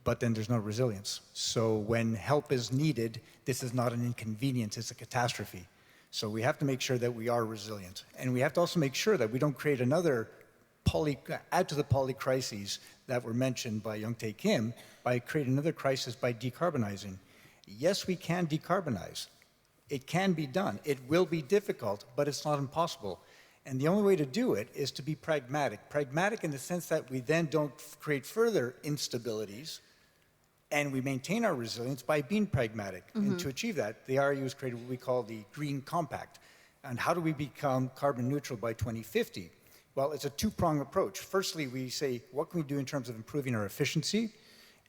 but then there's no resilience. So when help is needed, this is not an inconvenience, it's a catastrophe. So we have to make sure that we are resilient. And we have to also make sure that we don't create another add to the poly-crises that were mentioned by young Tae Kim, by creating another crisis by decarbonizing. Yes, we can decarbonize. It can be done. It will be difficult, but it's not impossible. And the only way to do it is to be pragmatic. Pragmatic in the sense that we then don't create further instabilities, and we maintain our resilience by being pragmatic. And to achieve that, the RU has created what we call the Green Compact. And how do we become carbon neutral by 2050? Well, it's a two-pronged approach. Firstly, we say, what can we do in terms of improving our efficiency?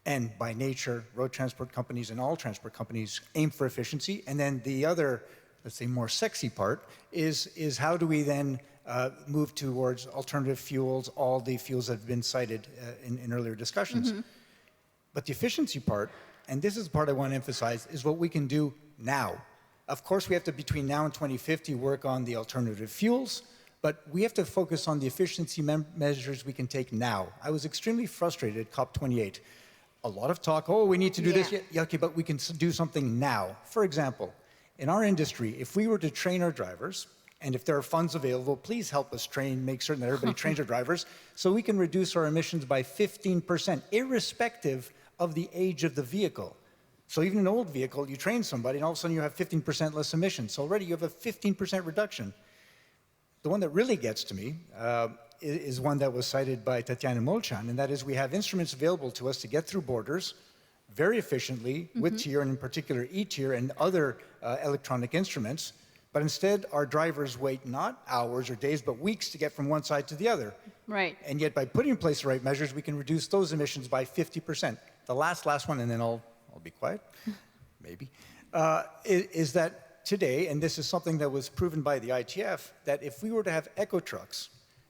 And by nature, road transport companies and all transport companies aim for efficiency. And then the other, let's say, more sexy part is how do we then move towards alternative fuels, all the fuels that have been cited in earlier discussions. But the efficiency part, and this is the part I want to emphasize, is what we can do now. Of course, we have to, between now and 2050, work on the alternative fuels, but we have to focus on the efficiency measures we can take now. I was extremely frustrated at COP28. A lot of talk, oh, we need to do this. Yeah, okay, but we can do something now. For example, in our industry, if we were to train our drivers, and if there are funds available, please help us make certain that everybody trains their drivers, so we can reduce our emissions by 15%, irrespective of the age of the vehicle. So even an old vehicle, you train somebody, and all of a sudden you have 15% less emissions. So already you have a 15% reduction. The one that really gets to me is one that was cited by Tatiana and Molcean, and that is we have instruments available to us to get through borders very efficiently with TIER, and in particular E-TIER and other electronic instruments, but instead our drivers wait not hours or days, but weeks to get from one side to the other. Right. And yet by putting in place the right measures, we can reduce those emissions by 50%. The last one, and then I'll be quiet, maybe, is that today, and this is something that was proven by the ITF, that if we were to have eco trucks,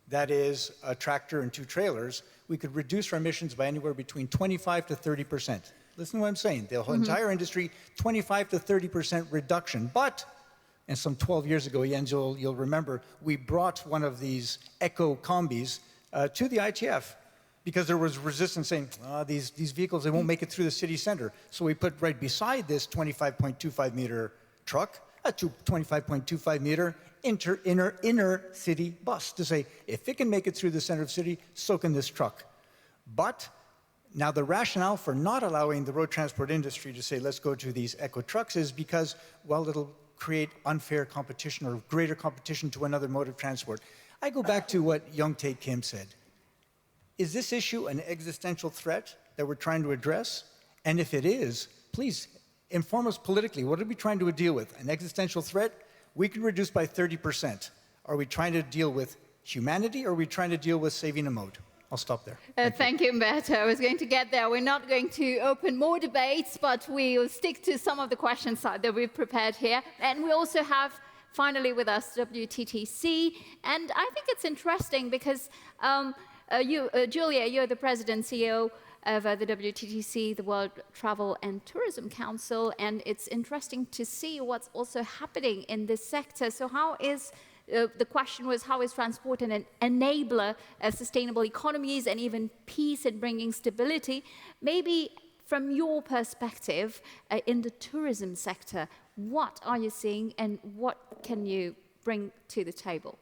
that is a tractor and 2 trailers, we could reduce our emissions by anywhere between 25 to 30%. Listen to what I'm saying. The whole entire industry, 25 to 30% reduction. But, and some 12 years ago, Jens, you'll remember, we brought one of these eco combis to the ITF. because there was resistance saying, these vehicles, they won't make it through the city center. So we put right beside this 25.25 meter truck, a 25.25 meter inner city bus to say, if it can make it through the center of the city, so can this truck. But now the rationale for not allowing the road transport industry to say, let's go to these eco trucks is because, well, it'll create unfair competition or greater competition to another mode of transport. I go back to what young Tae Kim said. Is this issue an existential threat that we're trying to address? And if it is, please inform us politically. What are we trying to deal with? An existential threat? We can reduce by 30%. Are we trying to deal with humanity, or are we trying to deal with saving a mode? I'll stop there. Thank you, Umberto. I was going to get there. We're not going to open more debates, but we'll stick to some of the questions that we've prepared here. And we also have, finally with us, WTTC. And I think it's interesting because Julia, you're the President CEO of the WTTC, the World Travel and Tourism Council, and it's interesting to see what's also happening in this sector. So how is, the question was, how is transport an enabler of sustainable economies and even peace and bringing stability? Maybe from your perspective in the tourism sector, what are you seeing and what can you bring to the table?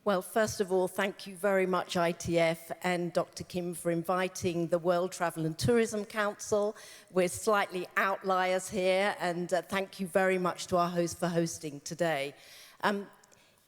Well, first of all, thank you very much, ITF and Dr. Kim, for inviting the World Travel and Tourism Council. We're slightly outliers here, and thank you very much to our host for hosting today.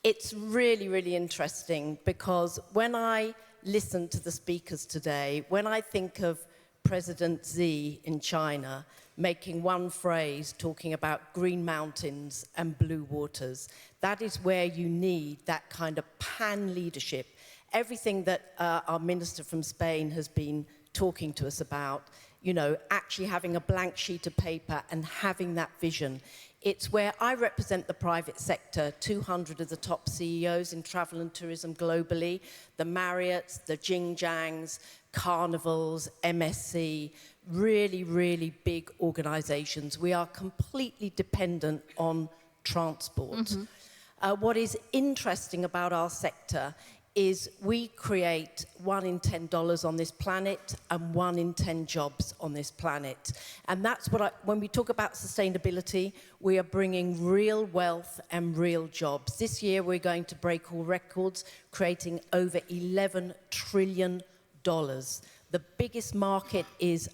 It's really, really interesting because when I listen to the speakers today, when I think of President Xi in China making one phrase talking about green mountains and blue waters, that is where you need that kind of pan-leadership. Everything that our minister from Spain has been talking to us about, you know, actually having a blank sheet of paper and having that vision. It's where I represent the private sector, 200 of the top CEOs in travel and tourism globally, the Marius, the Jingjiangs, Carnivals, MSC, really, really big organizations. We are completely dependent on transport. Mm-hmm. What is interesting about our sector is we create $1 in $10 on this planet and 1 in 10 jobs on this planet. And that's what when we talk about sustainability, we are bringing real wealth and real jobs. This year, we're going to break all records, creating over $11 trillion. The biggest market is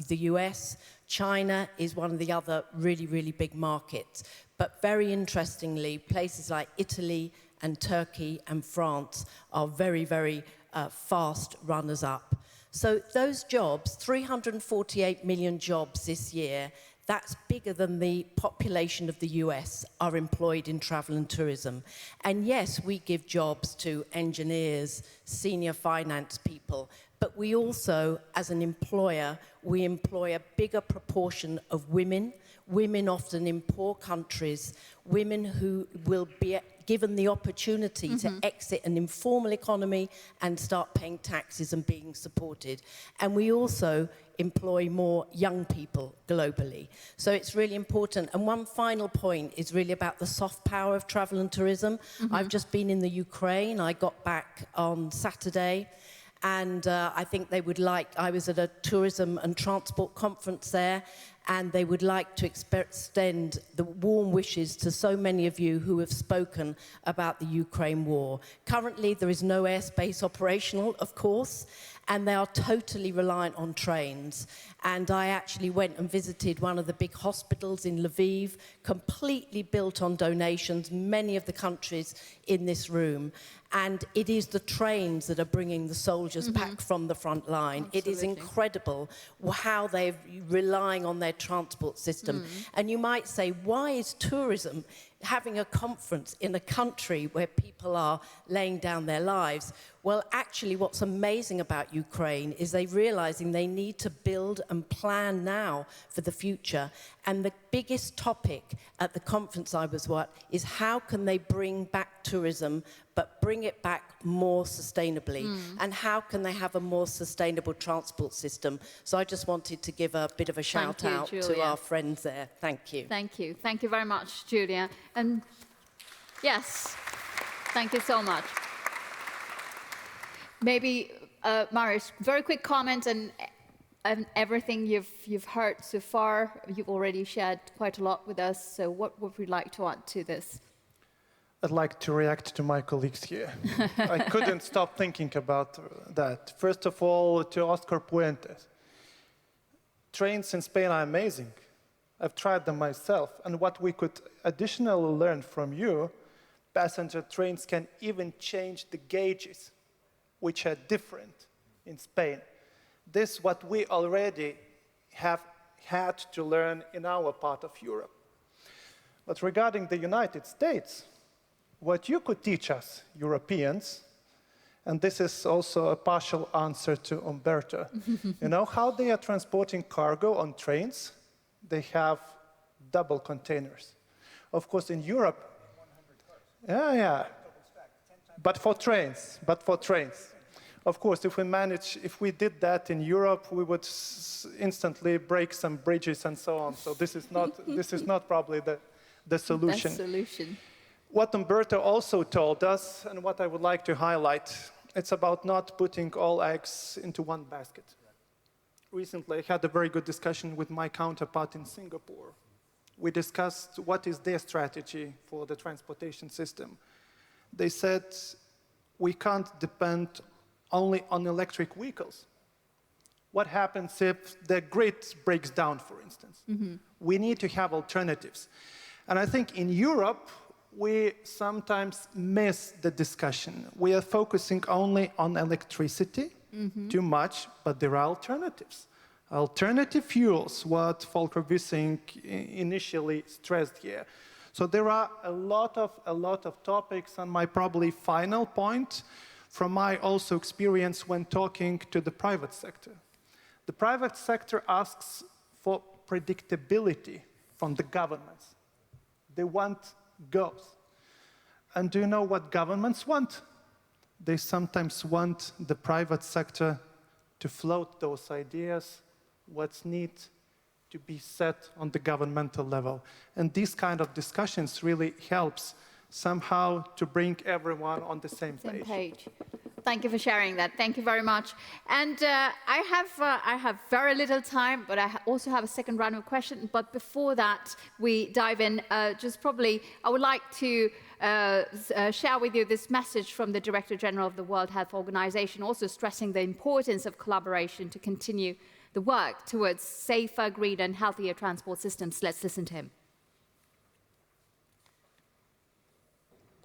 the US. China is one of the other really, really big markets. But very interestingly, places like Italy and Turkey and France are very, very fast runners-up. So those jobs, 348 million jobs this year, that's bigger than the population of the US are employed in travel and tourism. And yes, we give jobs to engineers, senior finance people, but we also, as an employer, we employ a bigger proportion of women often in poor countries, women who will be given the opportunity to exit an informal economy and start paying taxes and being supported. And we also employ more young people globally. So it's really important. And one final point is really about the soft power of travel and tourism. I've just been in the Ukraine. I got back on Saturday. And I think they would like, I was at a tourism and transport conference there, and they would like to extend the warm wishes to so many of you who have spoken about the Ukraine war. Currently, there is no airspace operational, of course, and they are totally reliant on trains. And I actually went and visited one of the big hospitals in Lviv, completely built on donations, many of the countries in this room. And it is the trains that are bringing the soldiers back from the front line. Absolutely. It is incredible how they're relying on their transport system. And you might say, why is tourism having a conference in a country where people are laying down their lives? Well, actually, what's amazing about Ukraine is they're realizing they need to build and plan now for the future. And the biggest topic at the conference I was at is how can they bring back tourism, but bring it back more sustainably? And how can they have a more sustainable transport system? So I just wanted to give a bit of a shout out to our friends there. Thank you. Thank you. Thank you very much, Julia. And yes, thank you so much. Maybe Marius, very quick comment and everything you've heard so far. You've already shared quite a lot with us. So what would we like to add to this? I'd like to react to my colleagues here. I couldn't stop thinking about that. First of all, to Óscar Puente. Trains in Spain are amazing. I've tried them myself. And what we could additionally learn from you, passenger trains can even change the gauges, which are different in Spain. This is what we already have had to learn in our part of Europe. But regarding the United States, what you could teach us, Europeans, and this is also a partial answer to Umberto, you know how they are transporting cargo on trains? They have double containers. Of course, in Europe, yeah. But for trains. Of course, if we did that in Europe, we would instantly break some bridges and so on. So this is not probably the solution. Best solution. What Umberto also told us, and what I would like to highlight, it's about not putting all eggs into one basket. Recently, I had a very good discussion with my counterpart in Singapore. We discussed what is their strategy for the transportation system. They said, we can't depend only on electric vehicles. What happens if the grid breaks down, for instance? We need to have alternatives. And I think in Europe, we sometimes miss the discussion. We are focusing only on electricity too much, but there are alternatives. Alternative fuels, what Volker Wissing initially stressed here. So there are a lot of topics, and my probably final point from my also experience when talking to the private sector. The private sector asks for predictability from the governments. They want goals. And do you know what governments want? They sometimes want the private sector to float those ideas, what's needed to be set on the governmental level. And these kind of discussions really helps somehow to bring everyone on the same page. Thank you for sharing that. Thank you very much. And I have very little time, but I also have a second round of questions. But before that, we dive in. I would like to share with you this message from the Director General of the World Health Organization, also stressing the importance of collaboration to continue the work towards safer, greener, and healthier transport systems. Let's listen to him.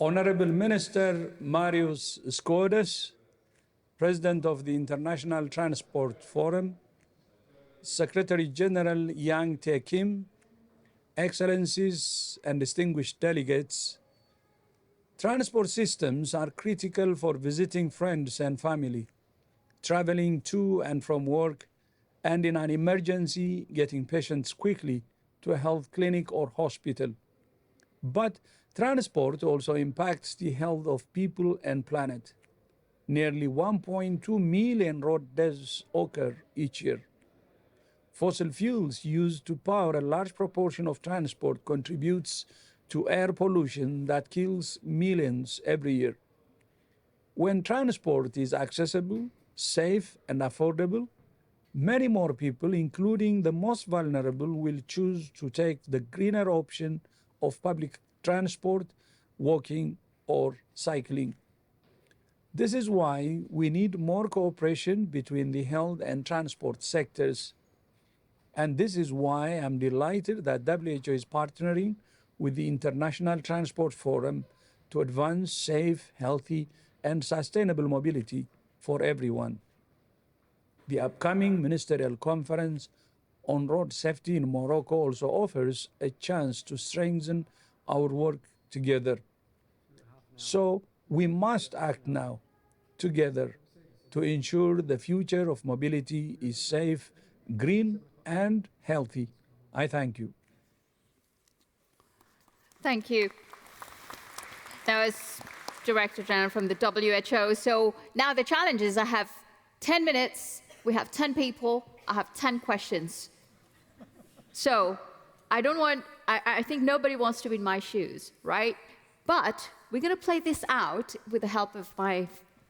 Honorable Minister Marius Skuodis, President of the International Transport Forum, Secretary-General Tae Kim, Excellencies and distinguished delegates, transport systems are critical for visiting friends and family, traveling to and from work, and in an emergency, getting patients quickly to a health clinic or hospital. But transport also impacts the health of people and planet. Nearly 1.2 million road deaths occur each year. Fossil fuels used to power a large proportion of transport contributes to air pollution that kills millions every year. When transport is accessible, safe, and affordable, many more people, including the most vulnerable, will choose to take the greener option of public transport, walking, or cycling. This is why we need more cooperation between the health and transport sectors. And this is why I'm delighted that WHO is partnering with the International Transport Forum to advance safe, healthy, and sustainable mobility for everyone. The upcoming ministerial conference on road safety in Morocco also offers a chance to strengthen our work together. So we must act now, together, to ensure the future of mobility is safe, green, and healthy. I thank you. Thank you. That was Director General from the WHO. So now the challenge is I have 10 minutes, we have 10 people, I have 10 questions. So I think nobody wants to be in my shoes, right? But we're going to play this out with the help of my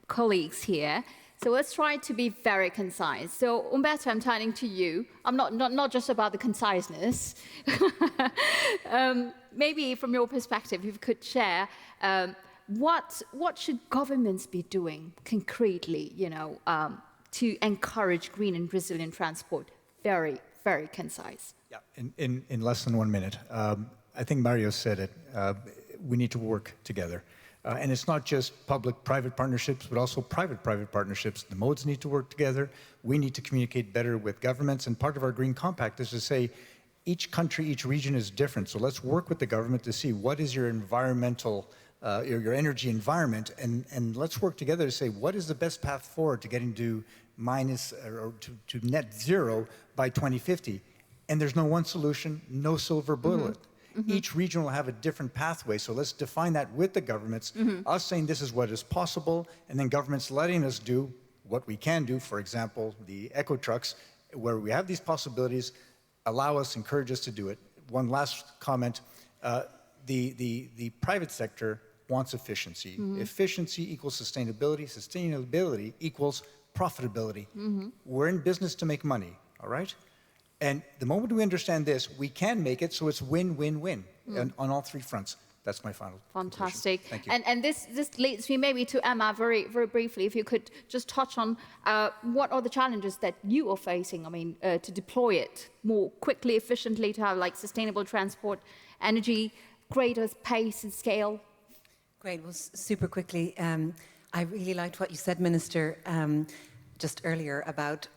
colleagues here. So let's try to be very concise. So Umberto, I'm turning to you. I'm not just about the conciseness. Maybe from your perspective, if you could share what should governments be doing concretely, to encourage green and resilient transport? Very, very concise. Yeah, in less than 1 minute. I think Marius said it. We need to work together. And it's not just public-private partnerships, but also private-private partnerships. The modes need to work together. We need to communicate better with governments. And part of our Green Compact is to say, each country, each region is different. So let's work with the government to see what is your environmental, your energy environment, and let's work together to say, what is the best path forward to getting to to net zero by 2050? And there's no one solution, no silver bullet. Each region will have a different pathway, so let's define that with the governments, us saying this is what is possible, and then governments letting us do what we can do, for example, the eco trucks, where we have these possibilities, allow us, encourage us to do it. One last comment, the private sector wants efficiency. Efficiency equals sustainability, sustainability equals profitability. We're in business to make money, all right? And the moment we understand this, we can make it so it's win-win-win on all three fronts. That's my final Fantastic. Thank you. And this leads me maybe to Emma very, very briefly, if you could just touch on what are the challenges that you are facing, to deploy it more quickly, efficiently, to have like sustainable transport, energy, greater pace and scale? Great. Well, super quickly, I really liked what you said, Minister, just earlier about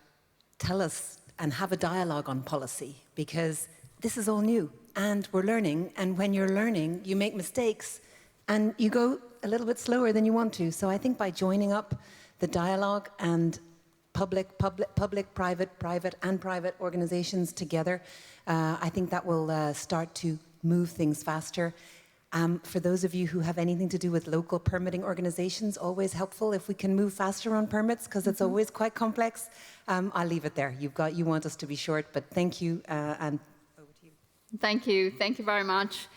tell us and have a dialogue on policy, because this is all new and we're learning, and when you're learning you make mistakes and you go a little bit slower than you want to. So I think by joining up the dialogue and public, private organizations together, I think that will start to move things faster. For those of you who have anything to do with local permitting organizations, always helpful if we can move faster on permits, because it's always quite complex. I'll leave it there. You want us to be short, but thank you, and over to you. Thank you very much.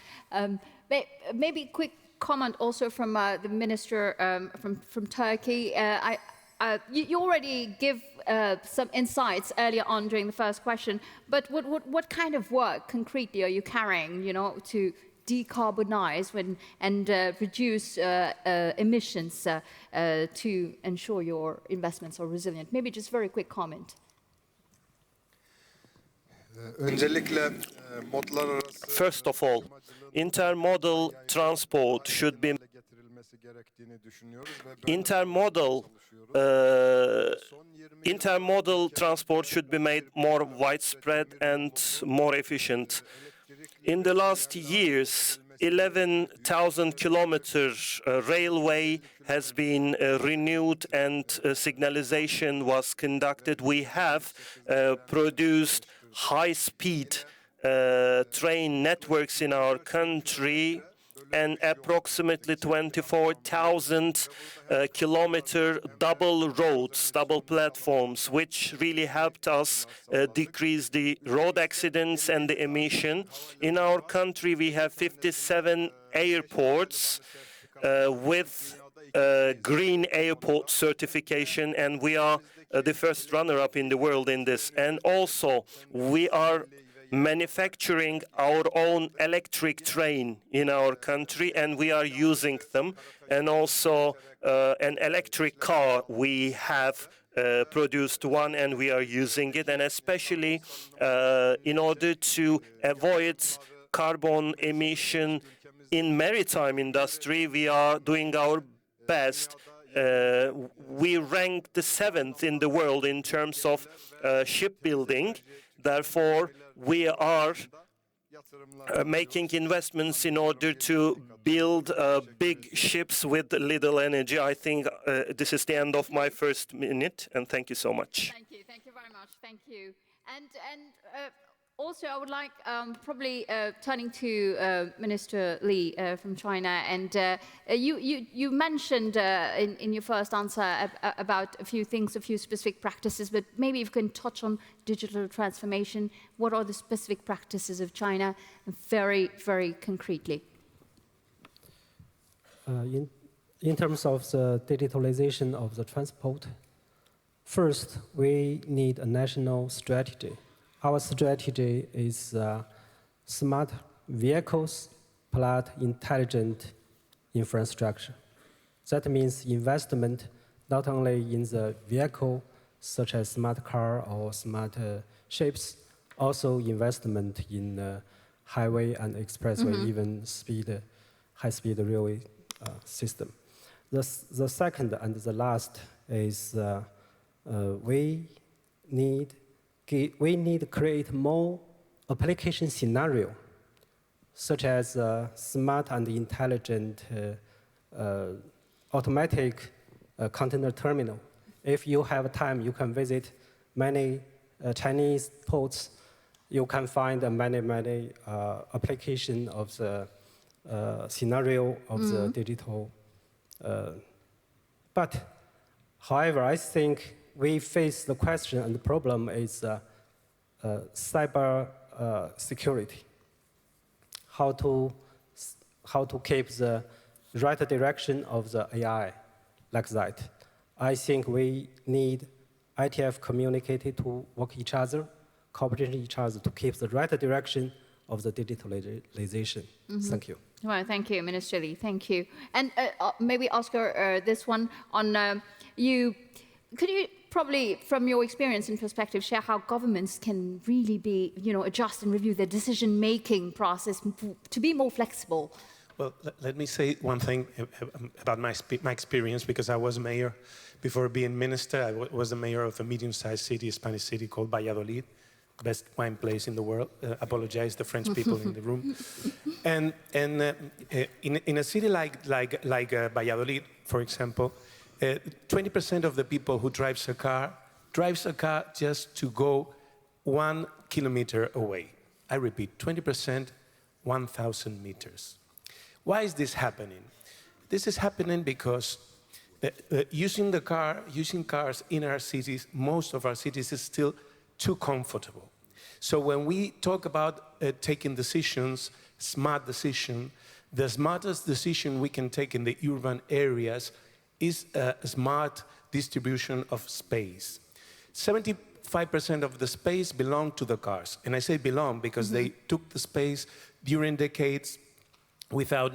Maybe a quick comment also from the Minister from Turkey. You already give some insights earlier on during the first question, but what kind of work concretely are you carrying, to decarbonize and reduce emissions to ensure your investments are resilient? Maybe just very quick comment. First of all, intermodal transport should be made more widespread and more efficient. In the last years, 11,000 kilometers railway has been renewed and signalization was conducted. We have produced high-speed train networks in our country, and approximately 24,000 kilometer double roads, double platforms, which really helped us decrease the road accidents and the emission. In our country, we have 57 airports with green airport certification, and we are the first runner-up in the world in this. And also, we are manufacturing our own electric train in our country, and we are using them. And also an electric car, we have produced one and we are using it. And especially in order to avoid carbon emission in maritime industry, we are doing our best. We ranked the 7th in the world in terms of shipbuilding. Therefore, we are making investments in order to build big ships with little energy. I think this is the end of my first minute, and thank you so much. Thank you very much. Thank you. And also, I would like probably turning to Minister Li from China, and you mentioned in your first answer about a few things, a few specific practices, but maybe if you can touch on digital transformation. What are the specific practices of China, very, very concretely? In terms of the digitalization of the transport, First, we need a national strategy. Our strategy is smart vehicles plus intelligent infrastructure. That means investment not only in the vehicle, such as smart car or smart ships, also investment in highway and expressway, even high-speed railway system. The second and the last is we need to create more application scenario, such as smart and intelligent automatic container terminal. If you have time, you can visit many Chinese ports. You can find many application of the scenario of the digital. But, however, I think we face the question and the problem is cyber security. How to keep the right direction of the AI like that. I think we need ITF communicated to work each other, cooperate each other to keep the right direction of the digitalization. Thank you. Well, thank you, Minister Lee. Thank you. And maybe Óscar, this one on you. Could you probably, from your experience and perspective, share how governments can really be, adjust and review their decision-making process to be more flexible? Well, let me say one thing about my experience, because I was mayor. Before being minister, I was the mayor of a medium-sized city, a Spanish city called Valladolid, best wine place in the world. Apologize the French people in the room. And in a city like Valladolid, for example, 20% of the people who drives a car just to go 1 kilometer away. I repeat, 20%, 1,000 meters. Why is this happening? This is happening because using cars in our cities, most of our cities, is still too comfortable. So when we talk about taking decisions, smart decision, the smartest decision we can take in the urban areas is a smart distribution of space. 75% of the space belong to the cars. And I say belong because they took the space during decades without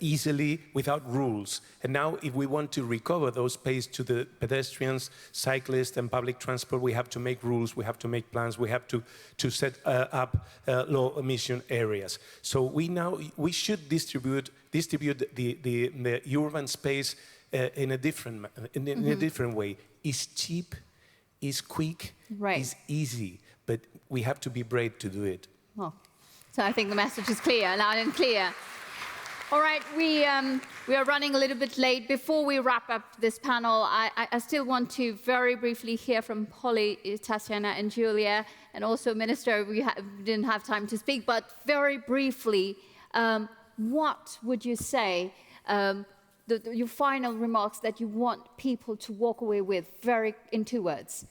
easily, without rules. And now if we want to recover those space to the pedestrians, cyclists, and public transport, we have to make rules, we have to make plans, we have to set up low emission areas. So we should distribute the urban space in a different way. It's cheap, it's quick, it's easy, but we have to be brave to do it. Well, so I think the message is clear, loud and clear. All right, we are running a little bit late. Before we wrap up this panel, I still want to very briefly hear from Polly, Tatiana, and Julia, and also Minister. We didn't have time to speak, but very briefly, what would you say, your final remarks that you want people to walk away with in 2 words?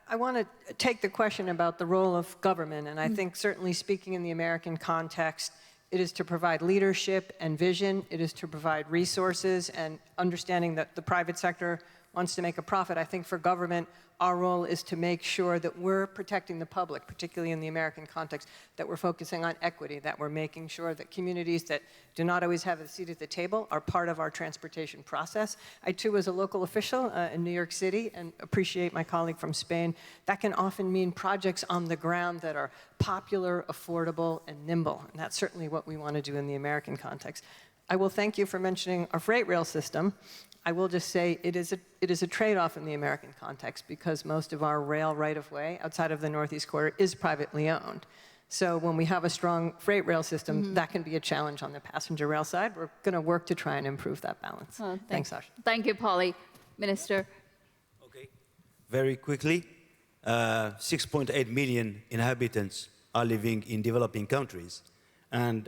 I want to take the question about the role of government, and I think certainly speaking in the American context, it is to provide leadership and vision, it is to provide resources, and understanding that the private sector wants to make a profit. I think for government, our role is to make sure that we're protecting the public, particularly in the American context, that we're focusing on equity, that we're making sure that communities that do not always have a seat at the table are part of our transportation process. I, too, was a local official in New York City and appreciate my colleague from Spain. That can often mean projects on the ground that are popular, affordable, and nimble. And that's certainly what we want to do in the American context. I will thank you for mentioning our freight rail system. I will just say it is a trade-off in the American context because most of our rail right-of-way outside of the Northeast Corridor is privately owned. So when we have a strong freight rail system, that can be a challenge on the passenger rail side. We're going to work to try and improve that balance. Thanks, Sasha. Thank you, Polly. Minister. Okay. Very quickly, 6.8 million inhabitants are living in developing countries, and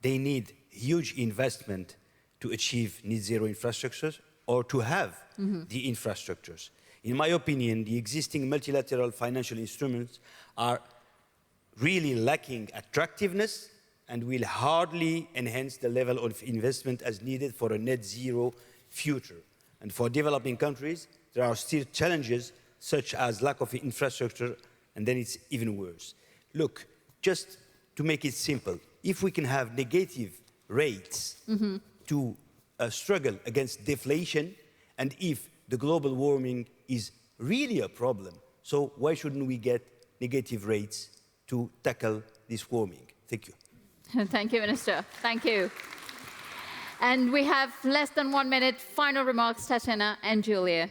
they need huge investment to achieve net zero infrastructures or to have the infrastructures. In my opinion, the existing multilateral financial instruments are really lacking attractiveness and will hardly enhance the level of investment as needed for a net zero future. And for developing countries, there are still challenges such as lack of infrastructure, and then it's even worse. Look, just to make it simple, if we can have negative rates to struggle against deflation, and if the global warming is really a problem, so why shouldn't we get negative rates to tackle this warming? Thank you. Thank you, Minister. Thank you. And we have less than 1 minute. Final remarks, Tatiana and Julia.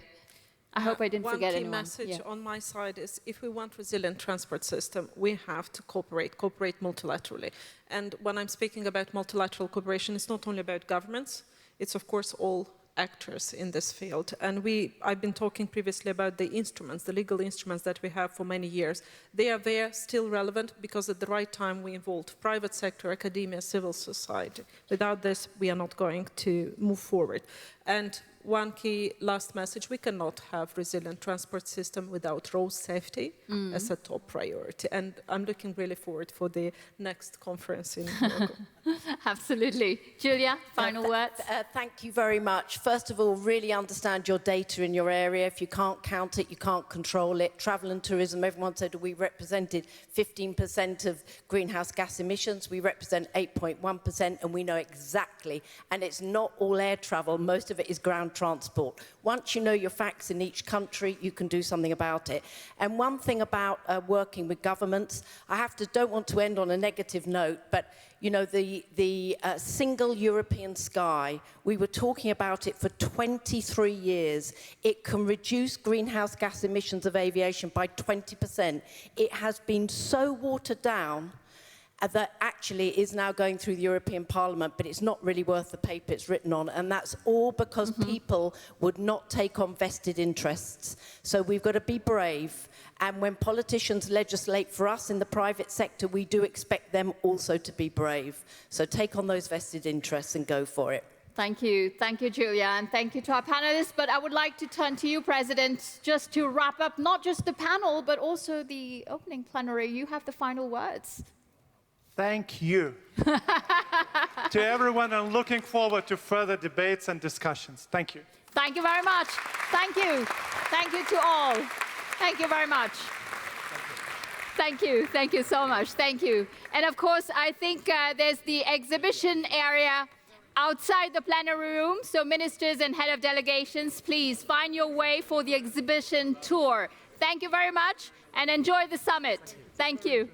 I hope I didn't forget anyone. One key message on my side is if we want resilient transport system, we have to cooperate multilaterally. And when I'm speaking about multilateral cooperation, it's not only about governments, it's of course all actors in this field. And I've been talking previously about the instruments, the legal instruments that we have for many years. They are there, still relevant, because at the right time we involved private sector, academia, civil society. Without this, we are not going to move forward. And one key last message, we cannot have resilient transport system without road safety as a top priority. And I'm looking really forward for the next conference in Morocco. Absolutely. Julia, final words. Thank you very much. First of all, really understand your data in your area. If you can't count it, you can't control it. Travel and tourism, everyone said we represented 15% of greenhouse gas emissions. We represent 8.1%, and we know exactly. And it's not all air travel. Most of it is ground transport. Once you know your facts in each country, you can do something about it. And one thing about working with governments, don't want to end on a negative note, but you know, the single European sky, we were talking about it for 23 years. It can reduce greenhouse gas emissions of aviation by 20%. It has been so watered down that actually is now going through the European Parliament, but it's not really worth the paper it's written on, and that's all because people would not take on vested interests. So we've got to be brave, and when politicians legislate for us in the private sector, we do expect them also to be brave. So take on those vested interests and go for it. Thank you, Julia, and thank you to our panelists. But I would like to turn to you, President, just to wrap up not just the panel, but also the opening plenary. You have the final words. Thank you to everyone. I'm looking forward to further debates and discussions. Thank you. Thank you very much. Thank you. Thank you to all. Thank you very much. Thank you. Thank you so much. Thank you. And of course, I think there's the exhibition area outside the plenary room. So ministers and head of delegations, please find your way for the exhibition tour. Thank you very much and enjoy the summit. Thank you.